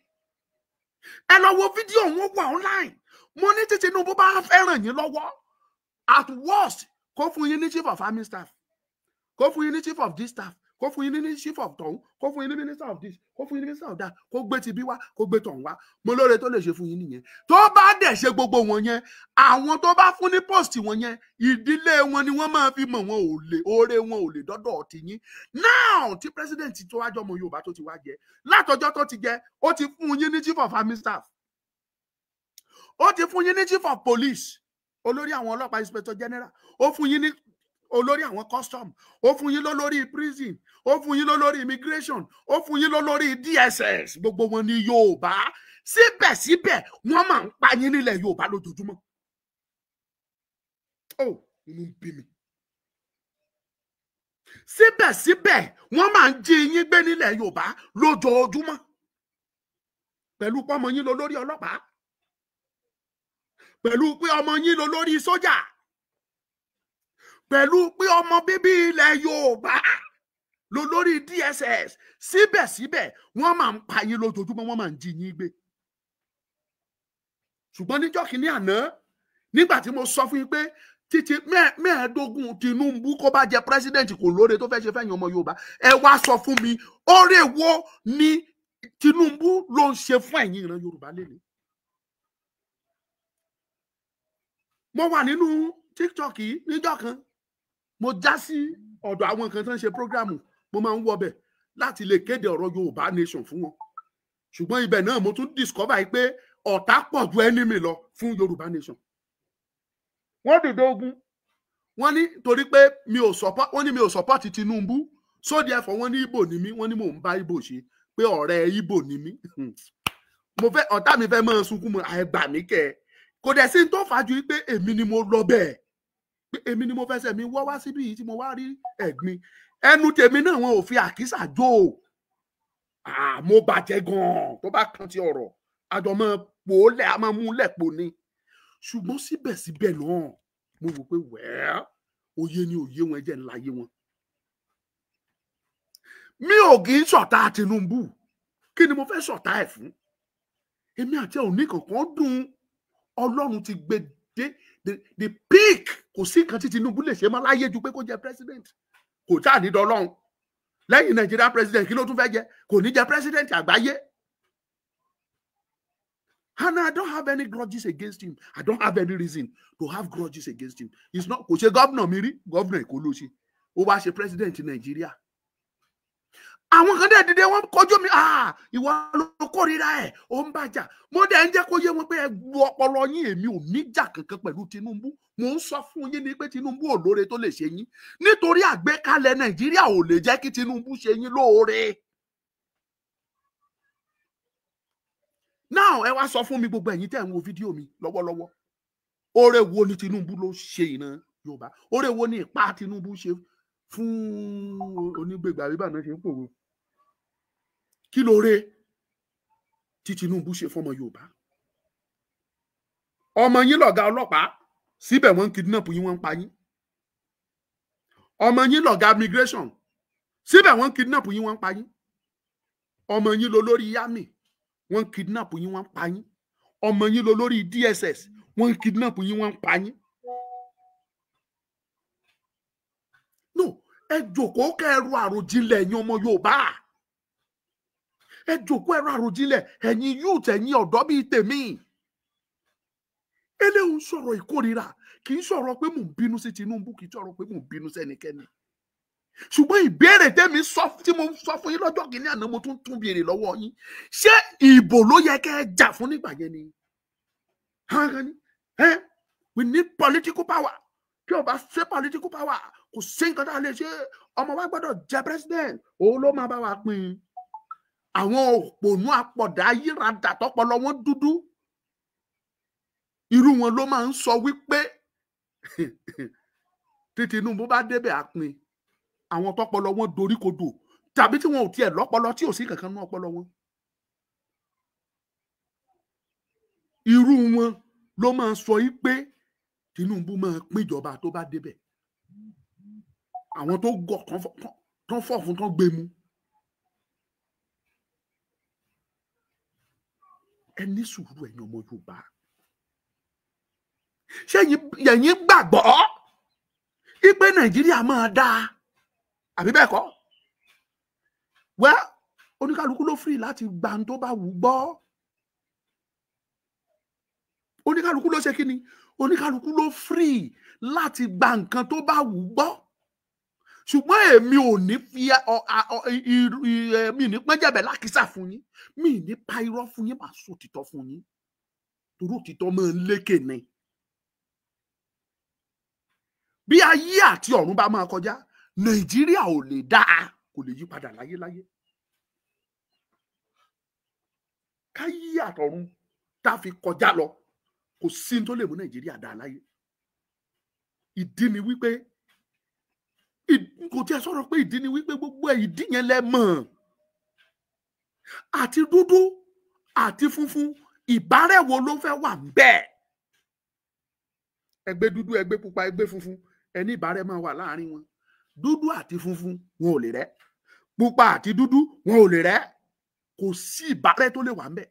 A: Ẹ lọ wo fídíò wọn wà online. Mo ní tí Tinubu bá fẹ́ ràn yín lọ́wọ́, at worst kó fún yín ní chief of army staff, kó fún yín ní chief of this staff, kó fún yín ní chief of tọ̀hún, kó fún yín ní minister of this, kó fún yín ní minister of that, kó gbé ti bí wá, kó gbé tọ̀hún wá. Mo lóore tó lè ṣe fún yín nìyẹn. Tó bá dẹ̀ ṣe gbogbo wọn yẹn, àwọn tó bá fún ní post wọn yẹn, ìdílé wọn ni wọ́n máa fi mọ̀ wọn ò lè, oore wọn ò lè dọ́dọ̀ ti yín. Now tí president tó wájọ́ ọmọ Yorùbá tó ti wá jẹ, látọjọ́ tó ti jẹ, ó ti fún yín ní chief of army staff, ó ti fún yín ní chief of police, olórí àwọn ọlọ́pàá inspector general, ó fún yín ní olórí àwọn custom, ó fún yín lólórí prison, ó fún yín lólórí immigration, ó fún yín lólórí DSS, gbogbo wọn ní Yorùbá. Síbẹ̀síbẹ̀ wọ́n máa ń pa yín nílẹ̀ Yorùbá lójoojúmọ́. Inú ń bí mi. Síbẹ̀síbẹ̀ wọ́n máa ń jí yín gbé nílẹ̀ Yorùbá lójoojúmọ́. Pẹ̀lú pé ọmọ yín lólórí ọlọ́pàá, pẹ̀lú pé ọmọ yín lólórí sójà, pẹ̀lú pé ọmọ bíbí ilẹ̀ Yorùbá lólórí DSS. Síbẹ̀síbẹ̀ wọ́n máa ń pa yín lójoojúmọ́, wọ́n máa ń jí yín gbé. Ṣùgbọ́n níjọ́ kìíní àná, nígbà tí mo sọ fún yín pé títí mẹ́ẹ̀ẹ́dógún Tinubu kó bá jẹ president kò lóore tó fẹ́ ṣe fẹ́yìn ọmọ Yorùbá, ẹ wá sọ fún mi, oore wo ni Tinubu ló ń ṣe fún ẹ̀yin ìran Yorùbá lélẹ̀? Mo wà nínú TikTok yìí níjọ́ kan, mo já sí ọ̀dọ̀ àwọn kan tó ń ṣe prógrámù, mo máa ń wọbẹ̀ láti lè kéde ọ̀rọ̀ Yorùbá nation fún wọn. Ṣùgbọ́n ibẹ̀ náà mo tún discover yìí pé ọ̀tá pọ̀ ju enemy lọ fún Yorùbá nation. Wọ́n dìde ogun, wọ́n ní torí pé mi ò support Tinubu, so therefore wọ́n ní Ìgbò ni mí, wọ́n ní mò ń bá Ìgbò ṣe, pé ọ̀rẹ́ Ìgbò ni mí. Mo fẹ́ ọ̀tá mi fẹ́ máa sunkún mọ́, àìgbà mí kẹ́. Kò dẹ̀ sí tó fàájú pé èmi ni mo lọ bẹ́ẹ̀, pé èmi ni mo fẹsẹ̀ mi wọ́ wá síbí yìí tí mo wá rí ẹ̀gbin. Ẹnu tèmi náà wọn ò fi àkísà jó. Mo bàjẹ́ gan-an tó bá kan ti ọ̀rọ̀, àjọ máa pòólẹ̀, a máa mú lẹ̀pọ̀ ni. Ṣùgbọ́n síbẹ̀síbẹ̀ náà mo wò pé òye ni òye wọn, jẹ́ ńláyé wọn. Mi ò kì í ṣọ̀tá Tinubu, kí ni mo fẹ́ ṣọ̀tá ẹ̀ fún? Èmi àti ẹ̀ ò ní kankan dùn. Ọlọ́run ti gbé dé the peak. Kò sí nǹkan tí Tinubu lè ṣe mọ́ láyé ju pé kó jẹ president. Kò tá ní dọ́lọ́run. Lẹ́yìn Nigeria president kí ló tún fẹ́ jẹ? Kò ní jẹ president àgbáyé. And I don't have any grudges against him. I don't have any reason to have grudges against him. He's not, kò ṣe governor mi rí, governor Èkó ló ṣe. Ó wá ṣe president Nigeria. Àwọn kan dẹ̀ dìde wọ́n kọjú mi, ìwọ ló kórìíra ẹ̀, ó ń bàjà. Mo dẹ̀ ń jẹ́ kó yé wọn pé ẹ gbọ́ ọpọlọ yín, èmi ò níjà kankan pẹ̀lú Tinubu. Mo ń sọ fún yín ní pé Tinubu ò lóore tó lè ṣe yín. Nítorí àgbékalẹ̀ Nàìjíríà ò lè jẹ́ kí Tinubu ṣe yín lóore. Now ẹ wá sọ fún mi gbogbo ẹ̀yin tẹ́ ń wo fídíò mi lọ́wọ́lọ́wọ́. Oore wo ni Tinubu ló ṣe ìran Yorùbá? Oore wo ni ipa Tinubu ṣe fún onígbègbà bíbà náà ṣe ń pòwe? Kí lóore tí Tinubu ṣe fọmọ Yorùbá? Ọmọ yín lọ̀gá ọlọ́pàá, síbẹ̀ wọ́n ń kidnap yín, wọ́n ń pa yín. Ọmọ yín lọ̀gá immigration, síbẹ̀ wọ́n ń kidnap yín, wọ́n ń pa yín. Ọmọ yín lọ lórí yami, wọ́n ń kidnap yín, wọ́n ń pa yín. Ọmọ yín lọ lórí DSS, wọ́n ń kidnap yín, wọ́n ń pa yín. No, ẹ jókòó kẹ́ ẹ ro àròjinlẹ̀ ẹ̀yin ọmọ Yorùbá. Ẹ jókòó ẹ ro àròjinlẹ̀ ẹ̀yin youth, ẹ̀yin ọ̀dọ́ bíi tèmi. Eléhùn sọ̀rọ̀ ìkórìíra, kì í sọ̀rọ̀ pé mò ń bínú sí Tinubu, kì í sọ̀rọ̀ pé mò ń bínú sí ẹnikẹ́ni. Ṣùgbọ́n ìbéèrè tèmi tí mo sọ fún yín lọ́jọ́ kìíní àná, mo tún béèrè lọ́wọ́ yín. Ṣé ìbò ló yẹ kẹ́ ẹ jà fún nígbà yẹn ni? We need political power. Tí o bá ṣe political power, kò sí nǹkan tá a lè ṣe. Ọmọ wa gbọ́dọ̀ jẹ president, òun ló máa bá wa pín. Àwọn òpònú apọ̀dà yíradà tọpọlọ wọn dúdú, irú wọn ló máa ń sọ wípé tí Tinubu bá débẹ̀ àpín àwọn tọ́pọlọ wọn dorí kodò tàbí tí wọn ò tiẹ̀ lọ́pọlọ tí ò sí kankan ní ọpọlọ wọn. Irú wọn ló máa sọ yí pé Tinubu máa pín ìjọba tó bá débẹ̀. Àwọn tó gọ̀ tán fọ̀ fún tán gbé mu. Ẹ ní sùúrù ẹ̀yin ọmọ Yorùbá. Ṣé ẹ̀yin gbàgbọ́ pé Nàìjíríà máa dáa àbí bẹ́ẹ̀ kọ́? Wẹ́ oníkálukú ló free láti gba ohun tó bá wù gbọ́. Oníkálukú ló ṣe kí ni? Oníkálukú ló free láti gba nǹkan tó bá wù gbọ́. Ṣùgbọ́n èmi ò ní fi mi ní pẹ́jẹ̀bẹ̀ lákìsà fún yín, mi ní pa irọ́ fún yín, màá sọ òtítọ́ fún yín torí òtítọ́ máa ń lékè ni. Bí ayé àti ọ̀run bá máa kọjá, Nàìjíríà ò lè dáa, kò lè yí padà láyéláyé. Káyé àtọ̀run tá fi kọjá lọ, kò sí tó lè mú Nàìjíríà dáa láyé. Ìdí ni wípé kò tí ẹ sọ̀rọ̀ pé ìdí ni wípé gbogbo ìdí yẹn lẹ mọ̀. Àti dúdú àti funfun ìbárẹ̀ wo ló fẹ́ wà ńbẹ̀? Ẹgbẹ́ dúdú, ẹgbẹ́ pupa, ẹgbẹ́ funfun, ẹni ìbárẹ̀ máa wà láàrin wọn. Dúdú àti funfun wọn ò lè rẹ́. Pupa àti dúdú wọn ò lè rẹ́. Kò sí ìbárẹ̀ tó lè wà ńbẹ̀.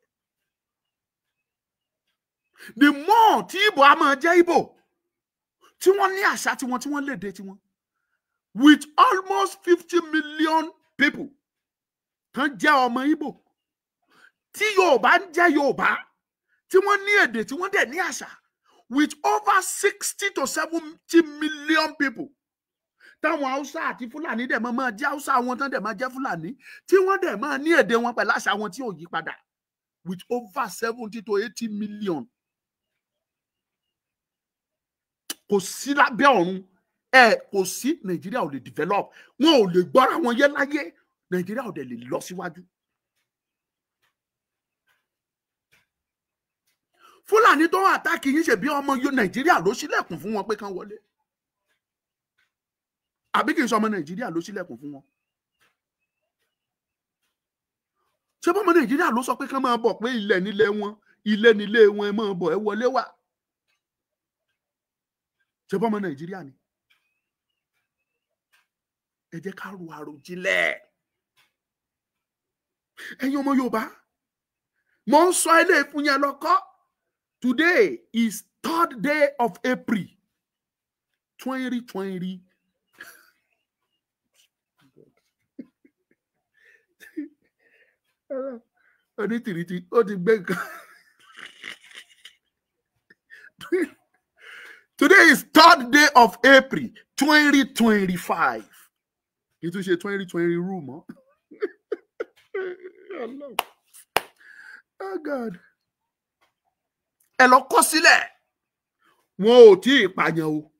A: The more tí Ìbò á máa jẹ́ Ìbò, tí wọ́n ní àṣà tiwọn, tí wọ́n lédè tiwọn, with almost 50 million people kan jẹ́ ọmọ Ìbò, tí Yorùbá ń jẹ́ Yorùbá, tí wọ́n ní èdè, tí wọ́n dẹ̀ ní àṣà, with over 60 to 70 million people, táwọn Haúsá àti Fúlàní dẹ̀ máa jẹ́ Haúsá, àwọn tán dẹ̀ máa jẹ́ Fúlàní, tí wọ́n dẹ̀ máa ní èdè wọn pẹ̀lú àṣà wọn tí ò yí padà, with over 70 to 80 million. Kò sí lábẹ́ ọ̀run, kò sí, Nàìjíríà ò lè develop, wọn ò lè gbọ́ra wọn yé láyé, Nàìjíríà ò dẹ̀ lè lọ síwájú. Fúlàní tó ń àtàkì yín ṣe bí ọmọ Nàìjíríà ló ṣílẹ̀kùn fún wọn pé kán wọlé, àbí kì í ṣe ọmọ Nàìjíríà ló ṣílẹ̀kùn fún wọn? Ṣé bọ́mọ Nàìjíríà ló sọ pé kán máa bọ̀, pé ilẹ̀ nílé wọn, ilé nílé wọn, ẹ máa bọ̀, ẹ wọlé wá? Ṣé bọ́mọ Nàìjíríà ni? Ẹ jẹ́ ká ro àròjinlẹ̀. Ẹ̀yin ọmọ Yorùbá, mo ń sọ ilé fún yẹn lọ́kọ́. Today is 3rd day of April 2020. Onítìrìtì ó ti gbé nǹkan. Today is 3rd day of April 2025. Kì í tún ṣe 2020 rú mọ́. Oh God. Ẹ lọ kọ sílẹ̀. Wọn ò tí ì pààyàn o.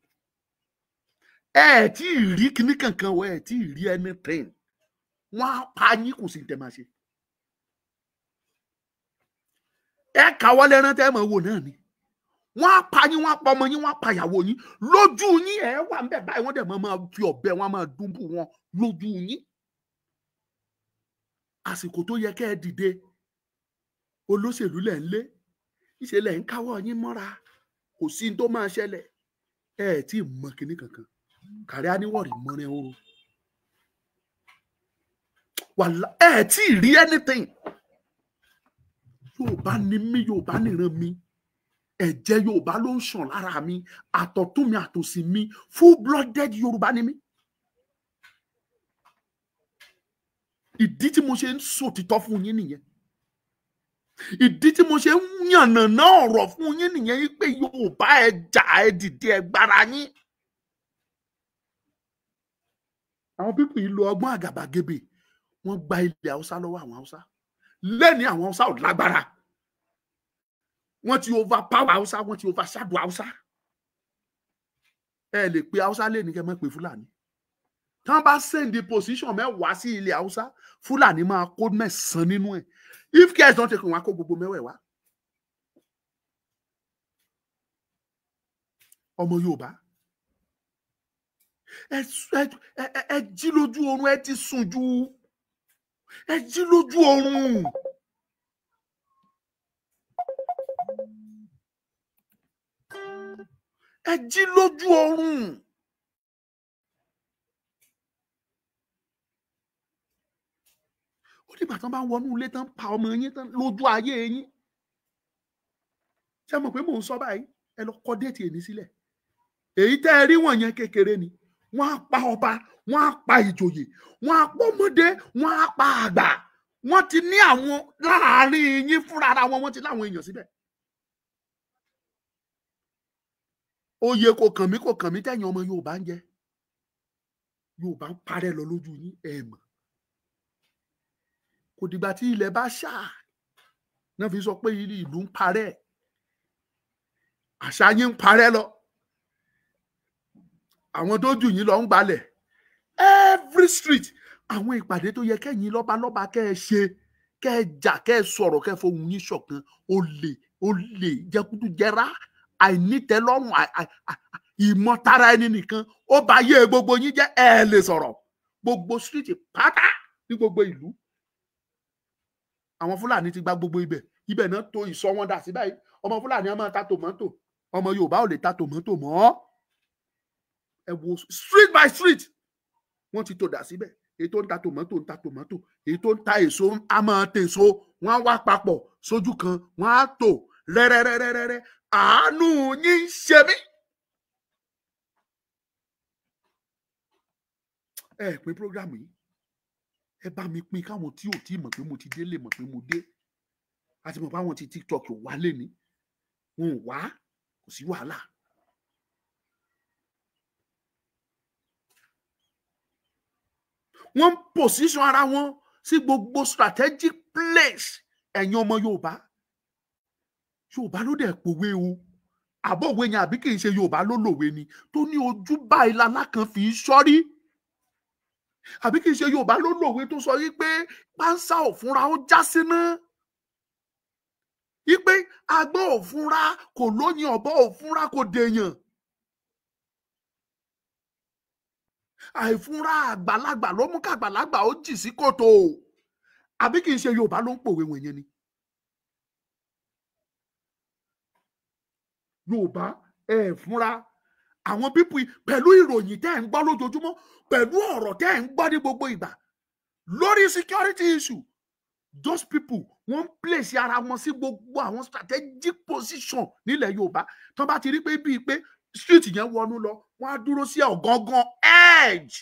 A: Ẹ tí ì rí kíní kankan o, ẹ tí ì rí anything. Wọ́n á pa yín, kò sí ní tẹ́ máa ṣe. Ẹ káwọ́ lẹ́rán tẹ́ máa wò náà ni. Wọ́n á pa yín, wọ́n á pa ọmọ yín, wọ́n á pa ìyàwó yín. Lójú yín ẹ wà ń bẹ̀ báyìí, wọ́n dẹ̀ máa fi ọ̀bẹ, wọ́n á máa dúnbù wọn lójú yín. Àsìkò tó yẹ kẹ́ ẹ dìde, olóṣèlú lẹ̀ ń lé, ìṣẹ̀lẹ̀ ń káwọ́ yín mọ́ra, kò sí tó máa ṣẹlẹ̀. Ẹ tí ì mọ kinní kankan, Kàrí Aníwọ̀rì mọ́rin oru. Wàhálà, ẹ tí ì rí anything. Yorùbá ni mí, Yorùbá nìran mi, ẹ̀jẹ̀ Yorùbá ló ń ṣàn lára mi, àtọ̀tún mi àtòsí mi, full blooded Yorùbá ni mí. Ìdí tí mo ṣe ń sòtítọ́ fún yín nìyẹn. Ìdí tí mo ṣe ń yànnàná ọ̀rọ̀ fún yín nìyẹn, pé Yorùbá ẹ jà, ẹ dìde, ẹ gbára yín. Àwọn pípì yìí lo ọgbọ́n àgàbàgebè, wọ́n gba ilẹ̀ Haúsá lọ́wọ́ àwọn Haúsá. Lẹ́ni àwọn Haúsá ò lágbára. Wọ́n ti overpower Haúsá, wọ́n ti overshadow Haúsá. Ẹ lè pe Haúsá lẹ́ni kẹ́ mọ́ pé Fúlàní. Tí wọ́n bá send position mẹ́wàá sí ilẹ̀ Haúsá, Fúlàní máa kó 9 nínú ẹ̀. If cares don't take, wọn á kó gbogbo mẹ́wẹ̀ẹ́ wá. Ọmọ Yorùbá, ẹ jí lójú oorun, ẹ ti sùn jù, ẹ jí lójú oorun. Ẹ jí lójú oorun. Ó dìgbà tán bá ń wọnú ilé tán pa ọmọ yín tán lójú ayé yín. Ṣé mọ̀ pé mò ń sọ báyìí? Ẹ lọ kọ déètì èní sílẹ̀. Èyí tẹ́ ẹ rí wọ̀nyẹn kékeré ni. Wọ́n á pa ọba, wọ́n á pa ìjòyè, wọ́n á pa ọmọdé, wọ́n á pa àgbà. Wọ́n ti ní àwọn láàárín yín fúnra ara wọn, wọ́n ti láwọn èèyàn síbẹ̀. Oyè kò kàn mí tẹ̀yìn ọmọ Yorùbá ń jẹ. Yorùbá ń parẹ́ lọ lójú yín, ẹ mọ̀. Kò dìgbà tí ilẹ̀ bá ṣá náà fi sọ pé ìlú ń parẹ́. Àṣà yín ń parẹ́ lọ. Àwọn tó jù yín lọ ń gbalẹ̀. Every street, àwọn ìpàdé tó yẹ kẹ́yìn lọ́balọ́ba kẹ́ ẹ ṣe, kẹ́ ẹ jà, kẹ́ ẹ sọ̀rọ̀, kẹ́ ẹ fohùn yín ṣọ̀kan. Olè jẹkúdújẹrá, àìnítẹ́lọ́rùn, ìmọ̀tara ẹni nìkan, ó bá yé gbogbo yín jẹ́, ẹ lè sọ̀rọ̀. Gbogbo street pátá ní gbogbo ìlú. Àwọn Fúlàní ti gba gbogbo ibẹ̀ náà tó ìsọ wọn dà sí báyìí. Ọmọ Fúlàní á máa ta tòmátò, ọmọ Yorùbá ò lè ta tòmátò mọ́. Ẹ wo street by street wọ́n ti tò dà síbẹ̀. Èyí tó ń ta tòmátò ń ta tòmátò, èyí tó ń ta èso á máa tèso. Wọ́n á wá papọ̀ sójú kan, wọ́n á tò rẹ́rẹ́rẹ́rẹ́rẹ́. Àánú yín ṣe mí. Ẹ pín prógrámù yìí, ẹ bá mi pín káwọn tí ò tí mọ̀ pé mo ti dé lè mọ̀ pé mo dé. Àti mọ̀ pé àwọn ti TikTok ò wá lé ní, wọn ò wá, kò sí wàhálà. Wọ́n ń position ara wọn sí gbogbo strategic place. Ẹ̀yin ọmọ Yorùbá, Yorùbá ló dẹ̀ pòwe o. Àbọ̀wé yẹn àbí kì í ṣe Yorùbá ló lòwe ni, tó ní ojú báyìí lálákan fi ṣọ́rí. Àbí kì í ṣe Yorùbá ló lòwe tó sọ wípé pánsá òfúnra ó já síná. Wípé agbọ́n òfúnra kò lóyin, ọ̀bọ òfúnra kò dèèyàn. Àìfúnra àgbàlagbà ló mú kàgbàlagbà ó jì sí kòtò. Àbí kì í ṣe Yorùbá ló ń pòwe wọ̀nyẹn ni. Yorùbá ẹ fúnra. Àwọn pípù pẹ̀lú ìròyìn tẹ́ ẹ̀ ń gbọ́ lójoojúmọ́, pẹ̀lú ọ̀rọ̀ tẹ́ ẹ̀ ń gbọ́ ní gbogbo ìgbà lórí security issue, those people wọ́n ń place ara wọn sí gbogbo àwọn strategic position nílẹ̀ Yorùbá. Tán bá ti rí pé bíi pé street yẹn wọnú lọ, wọ́n á dúró sí ọ̀gángan edge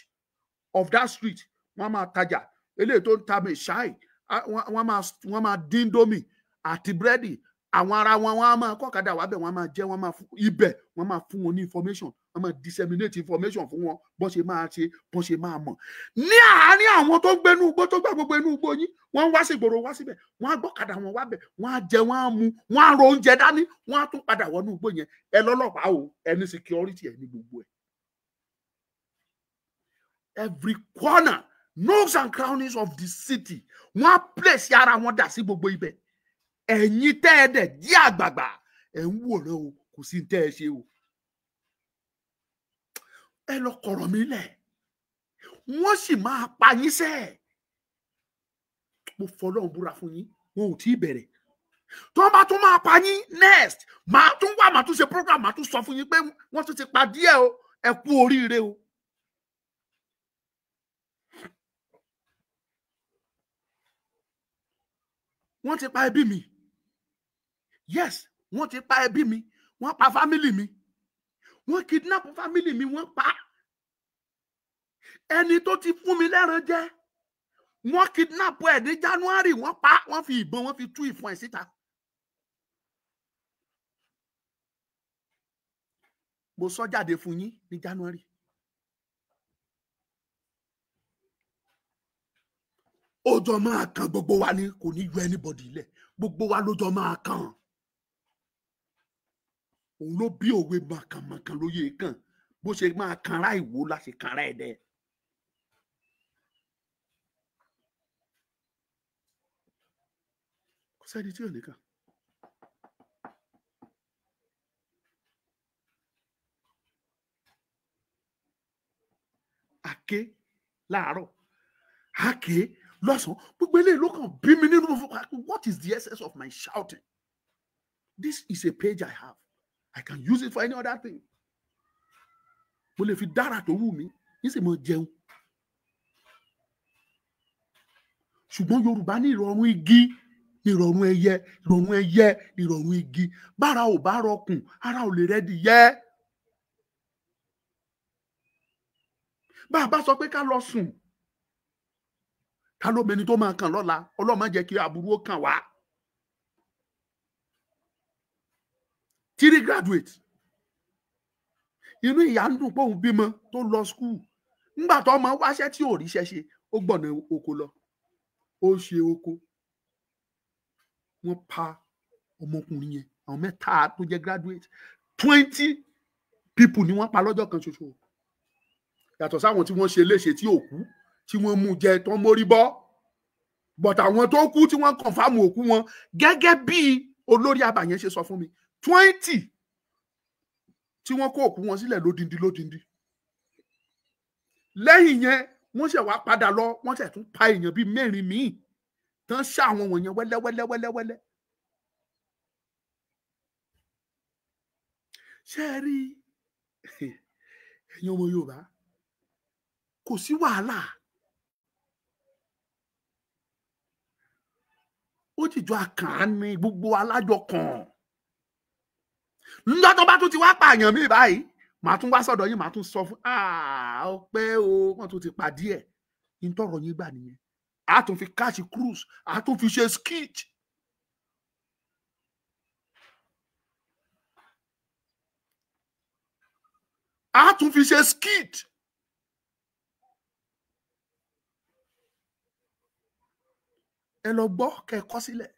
A: of that street. Wọ́n máa tajà, eléyìí tó ń ta mẹ́ṣáì, wọ́n máa dín dómì àti búrẹ́dì. Àwọn ara wọn á máa kọ́kadà wábẹ̀, wọ́n á máa jẹ́, wọ́n máa fún ibẹ̀, wọ́n máa fún wọn ní information, wọ́n máa disseminate information fún wọn bó ṣe máa ṣe, bó ṣe máa mọ̀. Ní àárín àwọn tó ń gbé inú igbó, tó gbà gbogbo inú igbó yín, wọ́n ń wá sí ìgboro wá síbẹ̀, wọ́n á gbọ́kadà wọn wábẹ̀, wọ́n á jẹ, wọ́n á mu, wọ́n á ro oúnjẹ dání, wọ́n á tún padà wọnú igbó yẹn. Ẹ lọ́lọ́pàá o, ẹni security ẹ ní gbogbo ẹ̀. Every corner, nooks and crannies of the city, wọ́n á place ara wọn dà sí gbogbo ibẹ̀. Ẹ̀yin tẹ́ ẹ dẹ̀ jí àgbààgbà, ẹ̀ ń wòran o, kò sí tẹ́ ẹ ṣe o. Ẹ lọ kọ̀rọ̀ mi lẹ̀, wọ́n sì máa pa yín sẹ́. Mo fọlọ́run búra fún yín, wọn ò tí ì bẹ̀rẹ̀. Tó bá tún máa pa yín next, màá tún wá, màá tún ṣe program, màá tún sọ fún yín pé wọ́n tún ti pa díẹ̀ o, ẹ kú oríire o. Wọ́n ti pa ẹbí mi. Yes, wọ́n ti pa ẹbí mi, wọ́n pa family mi, wọ́n kidnap family mi, wọ́n pa. Ẹni tó ti fún mi lẹ́ran jẹ, wọ́n kidnap ẹ̀ ní January, wọ́n pa, wọ́n fi ìbọn, wọ́n fi tú ìfun ẹ̀ síta. Mo sọ jáde fún yín ní January. Ọjọ́ máa kan gbogbo wa ni, kò ní yọ anybody lẹ̀, gbogbo wa lọ́jọ́ máa kan. Òun ló bí òwe mọ̀kànmọ̀kàn lóye kan, bó ṣe máa kanra Ìwó la ṣe kanra Ẹdẹ. Kò sẹ́ni tí ò ní kàn.
C: ké láàárọ̀ á ké lọ́sàn-án gbogbo eléyìí ló kàn bí mi nínú what is the essence of my shouting? This is a page I have. I can use it for any other thing. Mo lè fi dára tó wù mí ní sì mọ jẹun. Ṣùgbọ́n Yorùbá ní ìrọ̀rùn igi, ìrọ̀rùn ẹyẹ, ìrọ̀rùn ẹyẹ, ìrọ̀rùn igi. Bára ò bá rọkùn, ara ò lè rẹ́dì yẹ. Bá a bá sọ pé ká lọ sùn, ká ló mẹni tó máa kàn lọ́la, Ọlọ́run má jẹ́ kí aburú ó kàn wá. 3 graduates. Inú ìyá ń dùn pé òun bímọ tó lọ school. Nígbà tó ọmọ wáṣẹ́ tí ò ríṣẹ́ ṣe, ó gbọ̀nà oko lọ. Ó ṣe oko. Wọ́n pa ọmọkùnrin yẹn, àwọn mẹ́ta tó jẹ́ graduate. 20 people ni wọ́n pa lọ́jọ́ kan ṣoṣo. Yàtọ̀ sáwọn tí wọ́n ṣe léṣe tí ò kú, tí wọ́n mú jẹ tó mórí bọ́. But àwọn tó kú tí wọ́n confirm òkú wọn gẹ́gẹ́ bí olórí àbàyẹn ṣe sọ fún mi. 20 tí wọ́n kó òkú wọn sílẹ̀ lódindi. Lẹ́yìn yẹn wọ́n ṣẹ̀ wá padà lọ, wọ́n ṣẹ̀ tún pa èèyàn bíi 4 míì tán ṣá àwọn wọ̀nyẹn wẹ́lẹ́wẹ́lẹ́wẹ́lẹ́. Ṣé ẹ rí ẹ̀yin ọmọ Yorùbá? Kò sí wàhálà. Ó jìjọ àkàn ní gbogbo alájọ kan. Lọ́tọ̀ bá tún ti wá pààyàn mí báyìí, màá tún wá sọ́dọ̀ yín, màá tún sọ fún ọpẹ́ o, wọ́n tún ti pàdé ẹ̀. Ìtọ̀rọ̀ yín gbà nìyẹn. A tún fi káàṣì cruise, a tún fi ṣe skit. A tún fi ṣe skit. Ẹ lọ gbọ́ kẹ́ kọ sílẹ̀.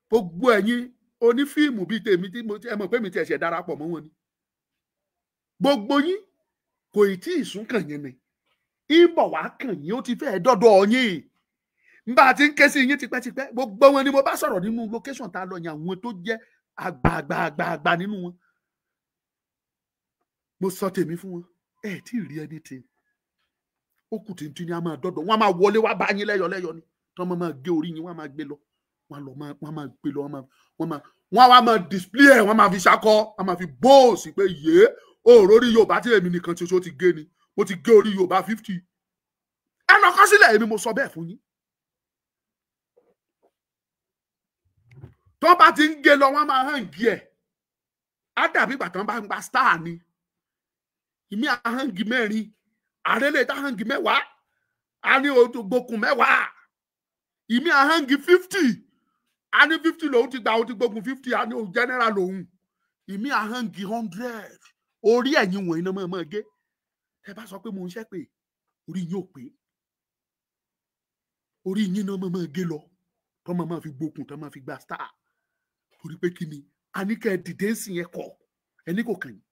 C: Gbogbo ẹ̀yin onífíìmù bíi tèmi tí mo ẹ mọ̀ pé mi ti ẹ̀ṣẹ̀ darapọ̀ mọ́ wọn ni. Gbogbo yín kò tí ì sún kàn yín ni. Ìbọ̀ wá kàn yín, ó ti fẹ́ dọ́dọ̀ yín. Nígbà tí ń ké sí yín tipẹ́tipẹ́, gbogbo wọn ni mo bá sọ̀rọ̀ nínú location tá a lọ yàn àwọn tó jẹ́ àgbààgbà nínú wọn. Mo sọ tèmi fún wọn, ẹ tí ì rí anything. Ó kù tí ní a máa dọ́dọ̀, wọ́n á máa wọlé wá bá yín lẹ́yọ ni. Tọ́ mọ́ máa gé orí yín, wọ́n á máa gbé lọ. Wọ́n máa gbé lọ, wọ́n á máa display ẹ̀, wọ́n máa fi ṣakọ, wọ́n máa fi bóòsì pé yé òòrò orí Yorùbá tí èmi nìkan ṣoṣo ti gé ni. Mo ti gé orí Yorùbá 50. Ẹ lọ kọ sílẹ̀, èmi mo sọ bẹ́ẹ̀ fún yín. Tó bá ti ń gé lọ, wọ́n máa hàn gí ẹ̀. Á dàbí ìgbà tán bá ń gba star ni. Ìmí àhángì 4, àrélé tá àhángì 10, a ní gbókùn 10. Ìmí àhángì 50, a ní 50 lòun ti gbà, ó ti gbógun 50, a ní o general lòun. Ìmí àhángì 100. Orí ẹ̀yin wọ̀nyí náà máa gé. Ẹ bá sọ pé mo ń ṣẹ́ pé orí yín ò pé. Orí yín náà máa gé lọ. Tọ́ máa fi gbókùn, tọ́ máa fi gba star. Torí pé kí ni? A ní kẹ́ dìde ń sìn yẹn kọ̀. Ẹni kò kàn yín.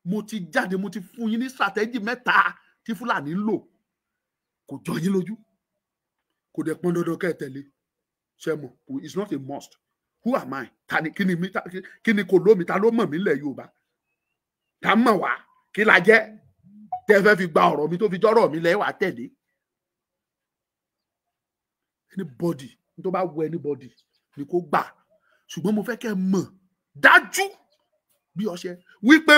C: Mo ti jáde, mo ti fún yín ní strategy 3 tí Fúlàní ń lò. Kò jọ yín lójú. Kò dẹ̀ pọn dandan kẹ́ tẹ̀lé. Ṣé mọ̀? It's not a must. Who am I? Kí ni kò lómi, ta ló mọ̀ mí lẹ̀ Yorùbá? Ta mọ̀ wá? Kí la jẹ́? Tẹ́ fẹ́ fi gba ọ̀rọ̀ mi tó fi jọ́rọ̀ mi lẹ́ wá tẹ̀lé. Anybody tó bá wọ anybody ni kó gbà. Ṣùgbọ́n mo fẹ́ kẹ́ mọ̀ dájú bí ọṣẹ wípé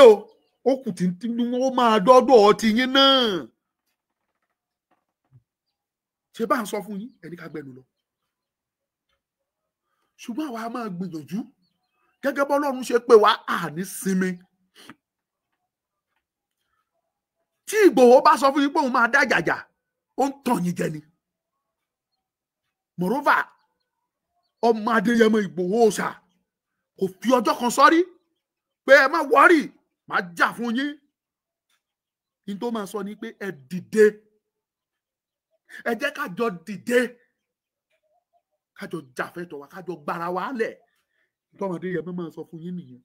C: ó kù tí wọ́n máa dọ́dọ̀ ọtí yín náà. Ṣé bá ń sọ fún yín, ẹni ká gbẹnu lọ. Ṣùgbọ́n àwa máa gbìyànjú gẹ́gẹ́ bọ́lọ́run ṣe pé wá àní sinmi. Tí Ìgbòho bá sọ fún yín pé òun máa dá jàjà, ó ń tàn yín jẹ ni. Moreover, ọmọ Adéyẹmọ Ìgbòho Òòṣà kò fi ọjọ́ kan sọ́rí pé ẹ má wọ́rì, máa jà fún yín. Ní tó máa sọ ni pé ẹ dìde. Ẹ jẹ́ ká jọ dìde. Ká jọ jàfẹ́tọ̀ wa, ká jọ gbára wa lẹ̀. Tọ́mọdé yẹn máa sọ fún yín nìyẹn.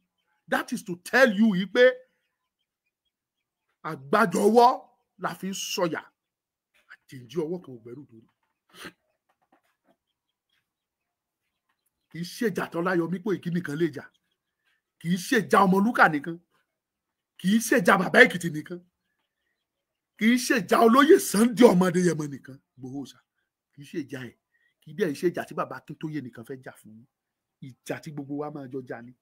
C: That is to tell you yìí pé àgbájọwọ́ la fi ń sọ̀yà. Àjèjì ọwọ́ kan ò gbẹ́rù dórí. Kì í ṣèjà tán Láyọ̀mí pé ìkíni kan lè jà. Kì í ṣèjà Ọmọlúkà nìkan. kì í ṣèjà bàbá Èkìtì nìkan, kì í ṣèjà olóyè Sunday ọmọ Adéyẹmọ nìkan, Ìgbòho Òòṣà kì í ṣèjà ẹ̀, kì í dẹ̀ ṣèjà tí bàbá Akíntóyè nìkan fẹ́ jà fún, ìjà tí gbogbo wa máa jọ jà ni.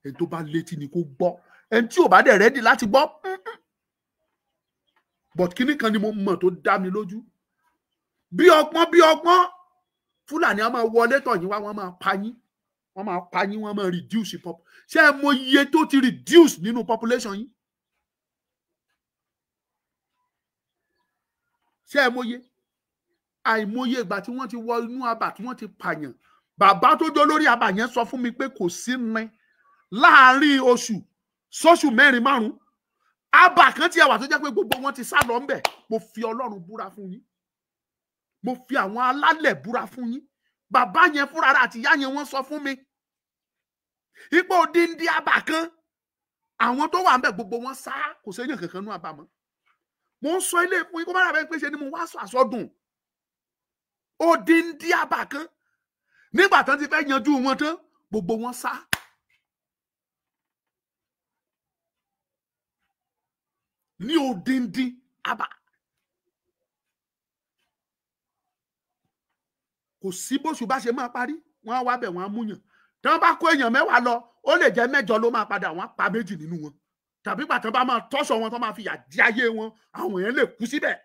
C: ẹni tó bá létí ni kó gbọ́, ẹni tí ò bá dẹ̀ rẹ́dì láti gbọ́. But kíní kan ni mo mọ̀ tó dá mi lójú, bí ọgbọ́n Fúlàní á máa wọlé tọ̀ yín wá, wọ́n máa pa yín, wọ́n máa reduce pop. Ṣé ẹ mọ iye tó ti reduce nínú population yín? Ṣé ẹ mọye? Àìmọye ìgbà tí wọ́n ti wọ inú abà tí wọ́n ti pààyàn. Bàbá tó jó lórí abà yẹn sọ fún mi pé kò sí ní láàárín oṣù sóṣù 4-5 abà kan tí ẹ wà tó jẹ́ pé gbogbo wọn ti sá lọ ńbẹ̀. Mo fi Ọlọ́run búra fún yín, mo fi àwọn alálẹ̀ búra fún yín. Bàbá yẹn fúnra rẹ̀ àti ìyá yẹn wọ́n sọ fún mi ipò odindi abà kan, àwọn tó wà ńbẹ̀ gbogbo wọn sá, kò séyàn kankan nú abà mọ́. Mo ń sọ ilé fún yín kó má dàbẹ́ pé ṣe ni mo wá sọ àsọdùn. Odindi abà kan, nígbà tán ti fẹ́ yanjú wọn tán, gbogbo wọn sá. Ní odindi abà. Kò sí bóṣù bá ṣe máa parí, wọ́n á wá bẹ̀ wọ́n á múyàn. Tí wọ́n bá kó èèyàn 10 lọ, ó lè jẹ́ 8 ló máa padà, wọ́n á pa 2 nínú wọn. Tàbí pàtàkì bá máa tọ́ṣọ wọn tó máa fi yà di ayé wọn, àwọn èèyàn lè kú síbẹ̀.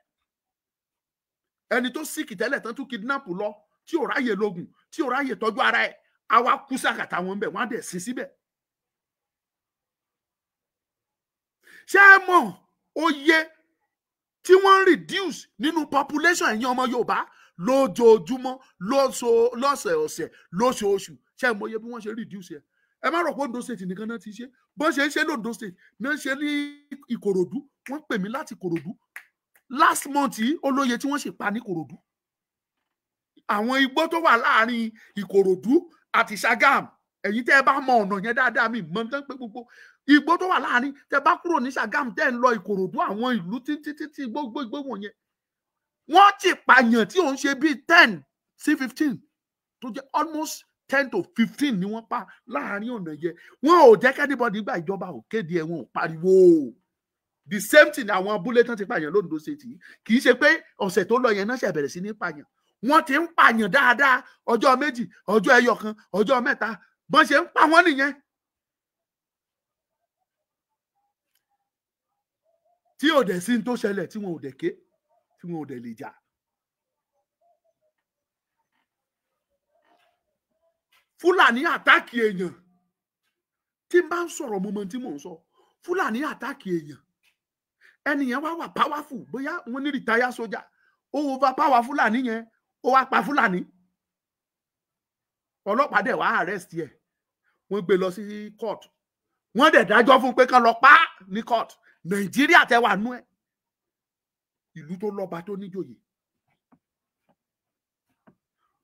C: Ẹni tó síkì tẹ́lẹ̀ tán tún kidnap lọ, tí ò ráyè lógun, tí ò ráyè tọ́jú ara ẹ̀, á wá kú sàkàtà wọn bẹ̀, wọ́n á dẹ̀ sin síbẹ̀. Ṣé ẹ mọ̀ oye tí wọ́n reduce nínú population ẹ̀yin ọmọ Yorùbá lójoojúmọ́, lọ́sọ̀ọ̀sẹ̀, lóṣooṣù? Ṣé ẹ mọ̀ oye bí wọ́n ṣe reduce ẹ̀? Ẹ má rò pé Ondo State nìkan náà ti ṣe, bó ṣe ń ṣe l'Ondo State náà ṣe ní Ìkòròdú. Wọ́n pè mí láti Ìkòròdú last month yìí, olóye tí wọ́n sì pa ní Ìkòròdú. Àwọn igbó tó wà láàrin Ìkòròdú àti Ṣàgámù, ẹ̀yin tẹ́ ẹ bá mọ ọ̀nà yẹn dáadáa, mi mọ̀ tán pé gbogbo igbó tó wà láàrin, tẹ́ bá kúrò ní Ṣàgámù tẹ́ ń lọ Ìkòròdú, àwọn ìlú títí gbogbo igbó wọ̀nyẹn, wọ́n ti pààyàn tí ò ń ṣe bíi 10 sí 15, tó jẹ́ almost 10 to 15 ni wọ́n pa láàrin ọ̀nà yẹn. Wọn ò jẹ́ kẹ́nìbọ̀dì gba ìjọba ò kéde ẹ̀, wọn ò pariwo. The same thing àwọn abúlé tán ti pààyàn l'Ondo State yìí, kì í ṣe pé ọ̀sẹ̀ tó lọ yẹn náà ṣe bẹ̀rẹ̀ sí ní pààyàn. Wọ́n ti ń pààyàn dáadáa, ọjọ́ 2, ọjọ́ ẹyọ kan, ọjọ́ 3, bọ́n ṣe ń pa wọ́n nìyẹn. Tí ò dẹ̀ sí ní tó ṣẹlẹ̀, tí wọn ò dẹ̀ ké, tí wọn ò dẹ̀ lè jà. Fúlàní àtáàkì èèyàn, tí n bá ń sọ̀rọ̀ mo mọ tí mò ń sọ. Fúlàní àtáàkì èèyàn, ẹnìyẹn wá powerful, bóyá wọ́n ní retire sójà, ó overpower Fúlàní yẹn, ó wá pa Fúlàní. Ọlọ́pàá dẹ̀ wá arrest ẹ̀, wọ́n gbé lọ sí court, wọ́n dẹ̀ dájọ́ fún pé kán lọ pa ní court. Nàìjíríà tẹ́ wà nú ẹ̀, ìlú tó lọ́ba tó níjòyè.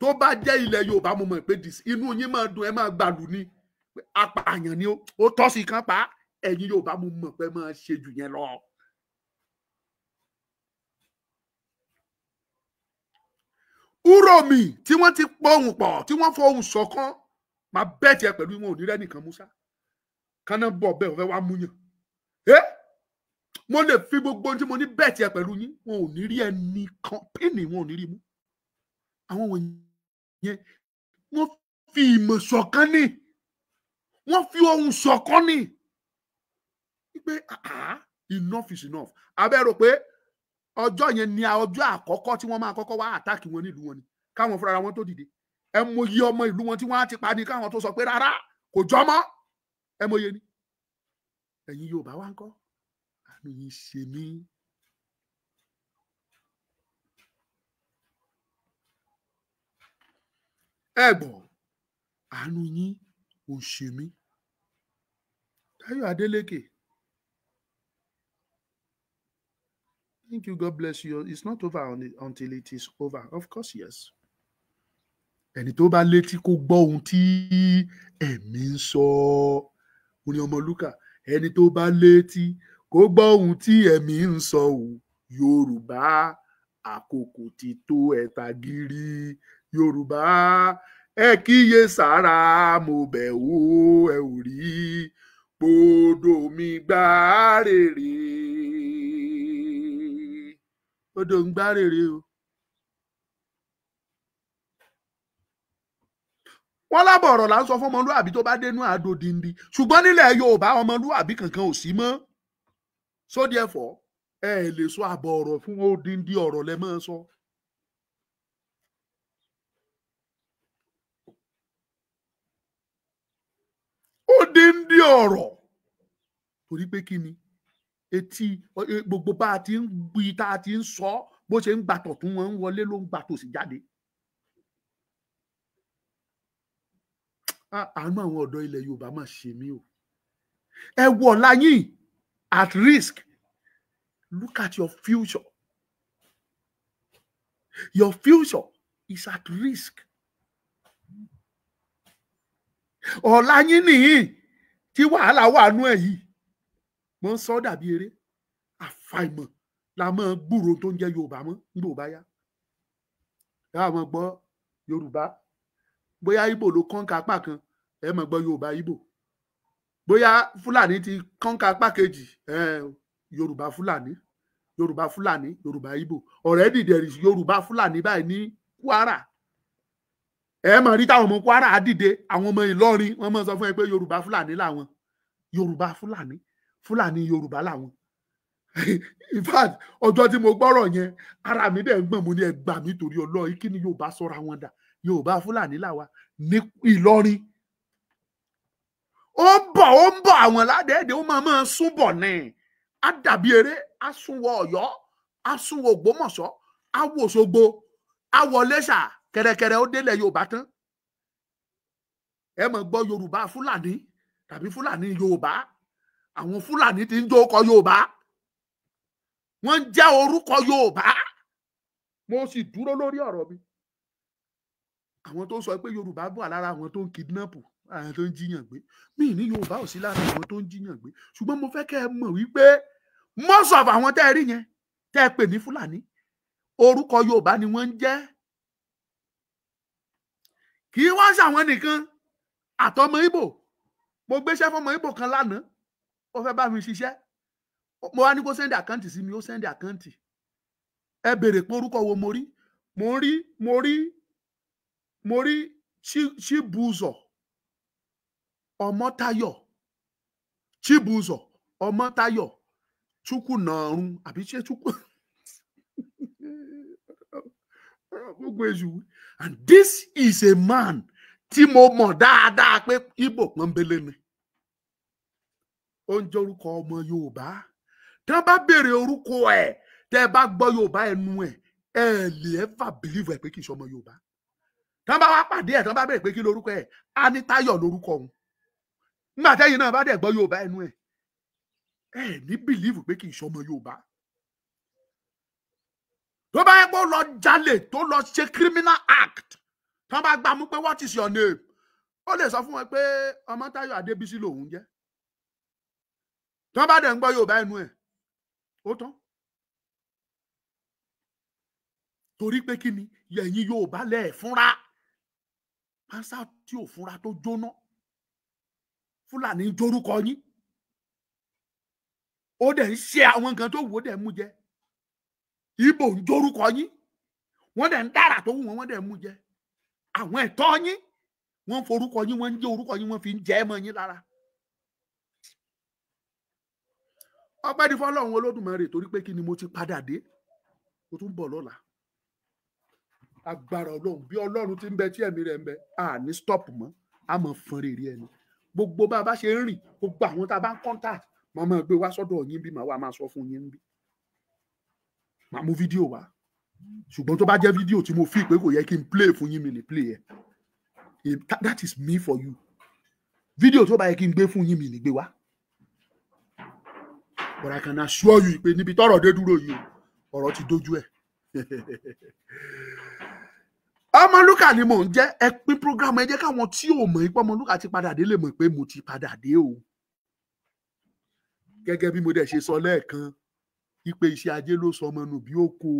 C: Tó bá jẹ́ ilẹ̀ Yorùbá, mo mọ̀ pé inú yín máa dùn, ẹ máa gbàlù ni, apààyàn ni ó tọ́ sí kan pa. Ẹ̀yin Yorùbá, mo mọ̀ pé máa ṣe jù yẹn lọ. Uromi tí wọ́n ti pohùn pọ̀, tí wọ́n fohùn ṣọ̀kan, máa bẹ́ẹ̀ tiẹ̀ pẹ̀lú wọn ò ní rẹ́nìkan Musa kánà bọ̀ bẹ́ẹ̀ fẹ́ wá múyàn. Mo lè fi gbogbo ohun tí mo ní bẹ́ẹ̀ tiẹ̀ pẹ̀lú yín, wọn ò ní rí ẹnì kan pínì, wọn ò ní rí mú. Àwọn wọ̀nyẹn wọ́n fi ìmọ̀ ṣọ̀kan ní, wọ́n fi ohùn ṣọ̀kan ní. Pé enough is enough. Abẹ́ rò pé ọjọ́ yẹn ni ọjọ́ àkọ́kọ́ tí wọ́n máa kọ́kọ́ wá àtáàkì wọn nílùú wọn ni, káwọn fúnra wọn tó dìde. Ẹ mọyì ọmọ ìlú wọn tí wọ́n á ti pa ní, káwọn tó sọ pé rárá kò jọmọ́. Ẹ mọyì ni. Ẹ̀yin Yorùbá wá ń kọ́, àánú yín ṣe mí. Ẹ gbọ́, àánú yín ò ṣe mí. Táyọ̀ Adélékè, thank you, God bless you. It's not over until it is over. Of course, yes. Ẹni tó bá létí kó gbọ́ ohun tí ẹ̀mí ń sọ. Ó ní Ọmọlúkà, ẹni tó bá létí kó gbọ́ ohun tí ẹ̀mí ń sọ o. Yorùbá, àkókò ti tó ẹ̀ta gírí. Yorùbá, ẹ kíyè sára mo bẹ̀ wò ẹ ò rí gbòdò mi gbá rèrè odò ń gbá rèrè o. wọ́n lábọ̀ ọ̀rọ̀ là ń sọ fún ọmọlúàbí tó bá dénú àdó dindi ṣùgbọ́n nílẹ̀ Yorùbá ọmọlúàbí kankan ò sí mọ́ so therefore ẹ lè sọ àbọ̀ ọ̀rọ̀ fún odindi ọ̀rọ̀ lẹ máa sọ. odindi ọ̀rọ̀ torí pé kí ni etí gbogbo bá a ti ń gbi tá a ti ń sọ bó ṣe ń gbàtọ̀ tún wọn ń wọlé ló ń gbàtọ̀ sí jáde. àánú àwọn ọ̀dọ́ ilẹ̀ Yorùbá máa ṣe mí o. ẹ wọ̀ láyìn at risk. Look at your future. Your future is at risk. ọ̀la yín nìyí tí wàhálà wà nú ẹ̀ yìí mo ń sọ dàbí eré àfàìmọ̀ la máa gbúròó tó ń jẹ́ Yorùbá mọ́ nígbà ó bá yá. ẹ máa gbọ́ Yorùbá bóyá Ìgbò ló kọ́ńkà apá kan ẹ máa gbọ́ Yorùbá Ìgbò bóyá Fúlàní ti kọ́ńkà apá kejì Yorùbá Fúlàní Yorùbá Fúlàní Yorùbá Ìgbò already there is Yorùbá Fúlàní báyìí ní Kwara ẹ mọ̀ rí táwọn ọmọ Kwara á dìde àwọn ọmọ Ìlọrin wọ́n mọ̀ sọ fún ẹ pé Yorùbá Fúlàní làwọn Yorùbá Fúlàní Fúlàní Yorùbá làwọn in fact ọjọ́ tí mo gbọ́rọ̀ yẹn ara mi dẹ̀ ń gbọ̀n mo ní ẹ gbà mí torí Ọlọ́run kí ni Yorùbá sọ́ra wọn dà Yorùbá Fúlàní làwa ní Ìlọrin ó ń bọ̀ àwọn ládẹ́ẹ̀dẹ́ ó máa sún bọ̀ ní á dàbí eré á sún wọ Ọ̀yọ́ á sún wọ Ògbómọ̀ṣọ́ á wọ Òṣogbo á wọ Iléṣà kẹrẹkẹrẹ ó délẹ̀ Yorùbá tán ẹ mọ̀ gbọ́ Yorùbá Fúlàní tàbí Fúlàní Yorùbá àwọn Fúlàní tí ń jó ọkọ̀ Yorùbá wọ́n ń jẹ́ orúkọ Yorùbá mo sì dúró lórí ọ̀rọ̀ mi àwọn tó sọ pé Yorùbá bọ̀ lára àwọn tó ń kidnap àwọn tó ń jiyàn gbé mí ní Yorùbá ò sí lára àwọn tó ń jiyàn gbé ṣùgbọ́n mo fẹ́ kẹ́ ẹ mọ̀ wípé most of àwọn tẹ́ ẹ rí yẹn tẹ́ ẹ pè ní Fúlàní orúkọ Yorùbá ni wọ́n ń jẹ́ kì í wá ṣàwọn nìkan àtọmọ Ìgbò mo gbéṣẹ́ fọmọ Ìgbò kan lánàá ó fẹ́ bá mi ṣiṣẹ́ mo wá ní kó sẹ́ndì àkáǹtì sí mi ó sẹ́ndì àkáǹtì ẹ béèrè pé orúkọ wo mo rí Chibuzor Ọmọ́táyọ̀ Chibuzor Ọmọ́táyọ̀ Chukwunọrun àbí ṣé Chukwu gbogbo èṣù and this is a man tí mo mọ̀ dáadáa pé Ìgbò pọ́nbélé ni ó ń jẹ́ orúkọ ọmọ Yorùbá tí wọ́n bá béèrè orúkọ ẹ̀ tẹ́ ẹ bá gbọ́ Yorùbá ẹnu ẹ̀ ẹ lè ever believe ẹ̀ pé kì í ṣe ọmọ Yorùbá tí wọ́n bá wá pàdé ẹ̀ tí wọ́n bá béèrè pé kí lorúkọ ẹ̀ á ní Táyọ̀ lórúkọ òun nígbà tẹ́yìn náà bá dẹ̀ gbọ́ Yorùbá ẹnu ẹ̀ ẹ ní believe pé kì í ṣe ọmọ Yorùbá tó bá yẹ kó lọ jalè tó lọ ṣe criminal act tí wọ́n bá gbà mú pé what is your name ó lè sọ fún wọn pé Ọmọ́táyọ̀ Adébísí lòun jẹ́ tí wọ́n bá dẹ̀ ń gbọ́ Yorùbá ẹnu ẹ̀ ó tán torí pé kí ni yẹ̀yin Yorùbá lẹ̀ fúnra pásá tí ò fúnra tó jóná Fúlàní ń jórúkọ yín ó dẹ̀ ń ṣe àwọn nǹkan tó wò ó dẹ̀ mú jẹ Ìgbò ń jórúkọ yín wọ́n dẹ̀ ń dára tó wù wọ́n dẹ̀ mú jẹ àwọn ẹ̀tọ́ yín wọ́n forúkọ yín wọ́n ń jẹ́ orúkọ yín wọ́n fi ń jẹ ẹ́ mọ́ yín lára. ọpẹ́ ní fọ́lọ́run Olódùmarè torí pé kí ni mo ti padà dé mo tún bọ̀ lọ́la agbára Ọlọ́run bí Ọlọ́run ti ń bẹ tí ẹ̀mí rẹ̀ ń bẹ à ní stop mọ́ a mọ̀ fún rèrè ẹni gbogbo bá a bá ṣe ń rìn gbogbo àwọn tá a bá ń contact màá máa gbé wá sọ́dọ̀ yín bí màá wá máa sọ fún yín bí màá mú fídíò wá ṣùgbọ́n tó bá jẹ́ fídíò tí mo fi pé kò yẹ kí n play fún yín mi lè play ẹ̀ that is me for you fídíò tó bá yẹ kí n gbé fún yín mi lè gbé wá but I can assure you pé níbi tọ́rọ̀ dé dúró yìí ọ̀rọ̀ ti dójú ẹ̀ Ọmọlúkà ni mò ń jẹ́ ẹ pín program ẹ jẹ́ káwọn tí ò mọ̀ ipò Ọmọlúkà ti padà dé lè mọ̀ pé mo ti padà dé o gẹ́gẹ́ bí mo dẹ̀ ṣe sọ lẹ́ẹ̀kan ipe iṣẹ́ ajé ló sọ ọmọ nù bí ó kò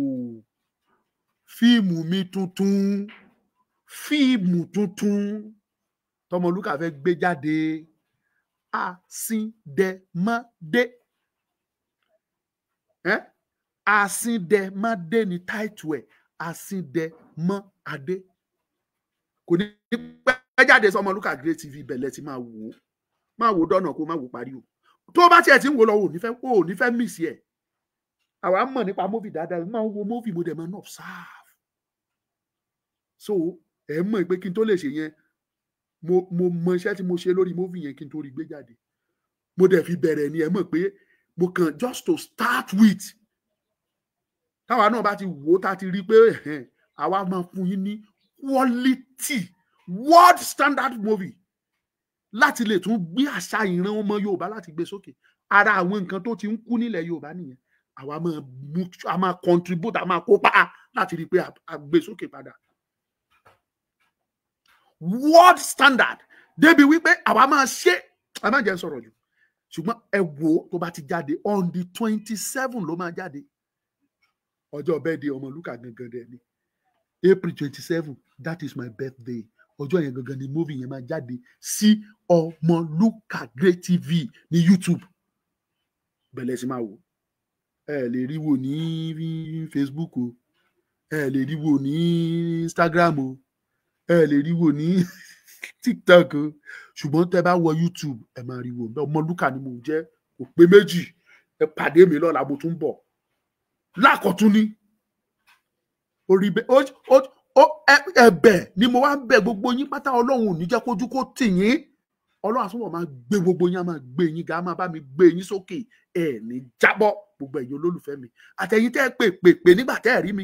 C: fíìmù mi tuntun fíìmù tuntun tọmọlúkà fẹ́ gbé jáde Asíndẹ̀mọ́dé Asíndẹ̀mọ́dé ni táìtù ẹ̀ Asíndẹ̀mọ́dé kò ní pẹ́ jáde sọmọlúkà Great TV bẹ̀lẹ̀ tí máa wò dọ́nà kó máa wò parí o tó bá tiẹ̀ tí ń wò lọ ò ní fẹ́ miss ẹ̀ àwa mọ̀ nípa móvì dáadáa máa ń wo móvì mo dẹ̀ máa ń observe so ẹ mọ̀ pé kí n tó lè ṣe yẹn mo mọ iṣẹ́ tí mo ṣe lórí móvì yẹn kí n tó rí gbé jáde mo dẹ̀ fi bẹ̀rẹ̀ ni ẹ mọ̀ pé mo kàn just to start with táwa náà bá ti wò tá ti rí pé àwa máa fún yín ní quality world standard movie láti lè tún gbé àṣà ìran ọmọ Yorùbá láti gbé sókè ara àwọn nǹkan tó ti ń kú nílẹ̀ Yorùbá nìyẹn àwa máa contribute a máa kópa láti rí pé a gbé sókè padà world standard débi wípé àwa máa ṣe a máa jẹ́ sọ̀rọ̀ jù ṣùgbọ́n ẹ wò tó bá ti jáde on the 27 ló máa jáde ọjọ́ birthday Ọmọlúkà gangan dẹ̀ ni April 27 that is my birthday ọjọ́ yẹn gangan ni movie yẹn máa jáde sí Ọmọlúkà Great TV ní YouTube bẹ̀lẹ̀ sí máa wò ẹ lè rí wò ní Facebook o ẹ lè rí wò ní Instagram o ẹ lè rí wò ní TikTok o ṣùgbọ́n tẹ́ bá wọ YouTube ẹ máa rí wò Ọmọlúkà ni mo jẹ́ kò pé méjì ẹ pàdé mi lọ́la mo tún bọ̀ lákọ̀tún ní orí ẹ̀bẹ̀ ni mo wá ń bẹ̀ gbogbo yín pátá Ọlọ́run ò ní jẹ́ kójú kó tì yín Ọlọ́run àtúbọ̀ máa gbé gbogbo yín á máa gbé yín ga á máa bá mi gbé yín sókè ẹ ní jábọ́ gbogbo ẹ̀yin olólùfẹ́ mi àtẹ̀yin tẹ́ pè nígbà tẹ́ ẹ̀ rí mi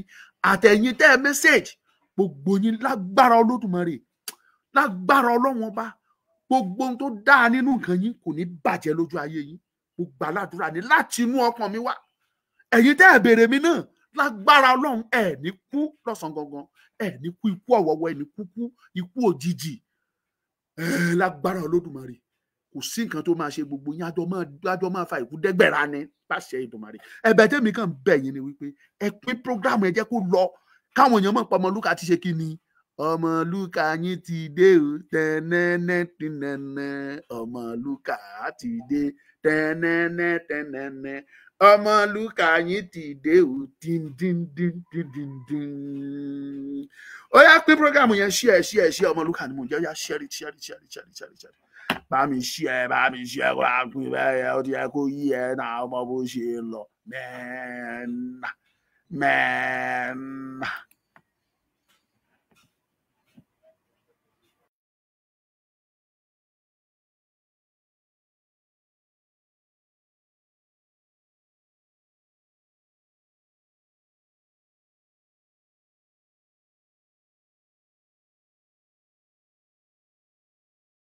C: àtẹ̀yin tẹ́ ẹ mẹ́sẹ̀gì gbogbo yín lágbára Olódùmarè lágbára Ọlọ́run ọba gbogbo ohun tó dáa nínú nǹkan yín kò ní bàjẹ́ lójú ayé yín gbogbo aládùúrà ní láti inú ọkàn mi wá ẹ̀yin tẹ́ ẹ béèrè mi náà lágbára Ọlọ́run ẹ ní kú lọ́sàn gangan ẹ ní kú ikú ọ̀wọ̀wọ̀ ẹ ní kú ikú òjijì lágbára Olódùmarè kò sí nǹkan tó máa ṣe gbogbo yín àjọ máa fa ìkú dẹ́gbẹ̀rà ni pàṣẹ Èdùmàrè ẹ̀bẹ̀ tèmi kàn bẹ̀ yín ni wípé ẹ pín program ẹ jẹ́ kó lọ káwọn èèyàn mọ̀ pé Ọmọlúkà ti ṣe kí ni Ọmọlúkà yín ti dé o tẹ́nẹ́nẹ́ tẹ́nẹ́nẹ́ Ọmọlúkà ti dé tẹ́nẹ́nẹ́ tẹ́nẹ́nẹ́ Ọmọlúkà yín ti dé o díndíndíndíndín. Ó yá pín program yẹn share Ọmọlúkà ni mo jẹ́ ó yá share it. Bá mi share wá pín bẹ́ẹ̀ ó ti yẹ kó yí ẹ náà ọmọ bó ṣe lọ mẹ́ẹ̀ẹ́nà.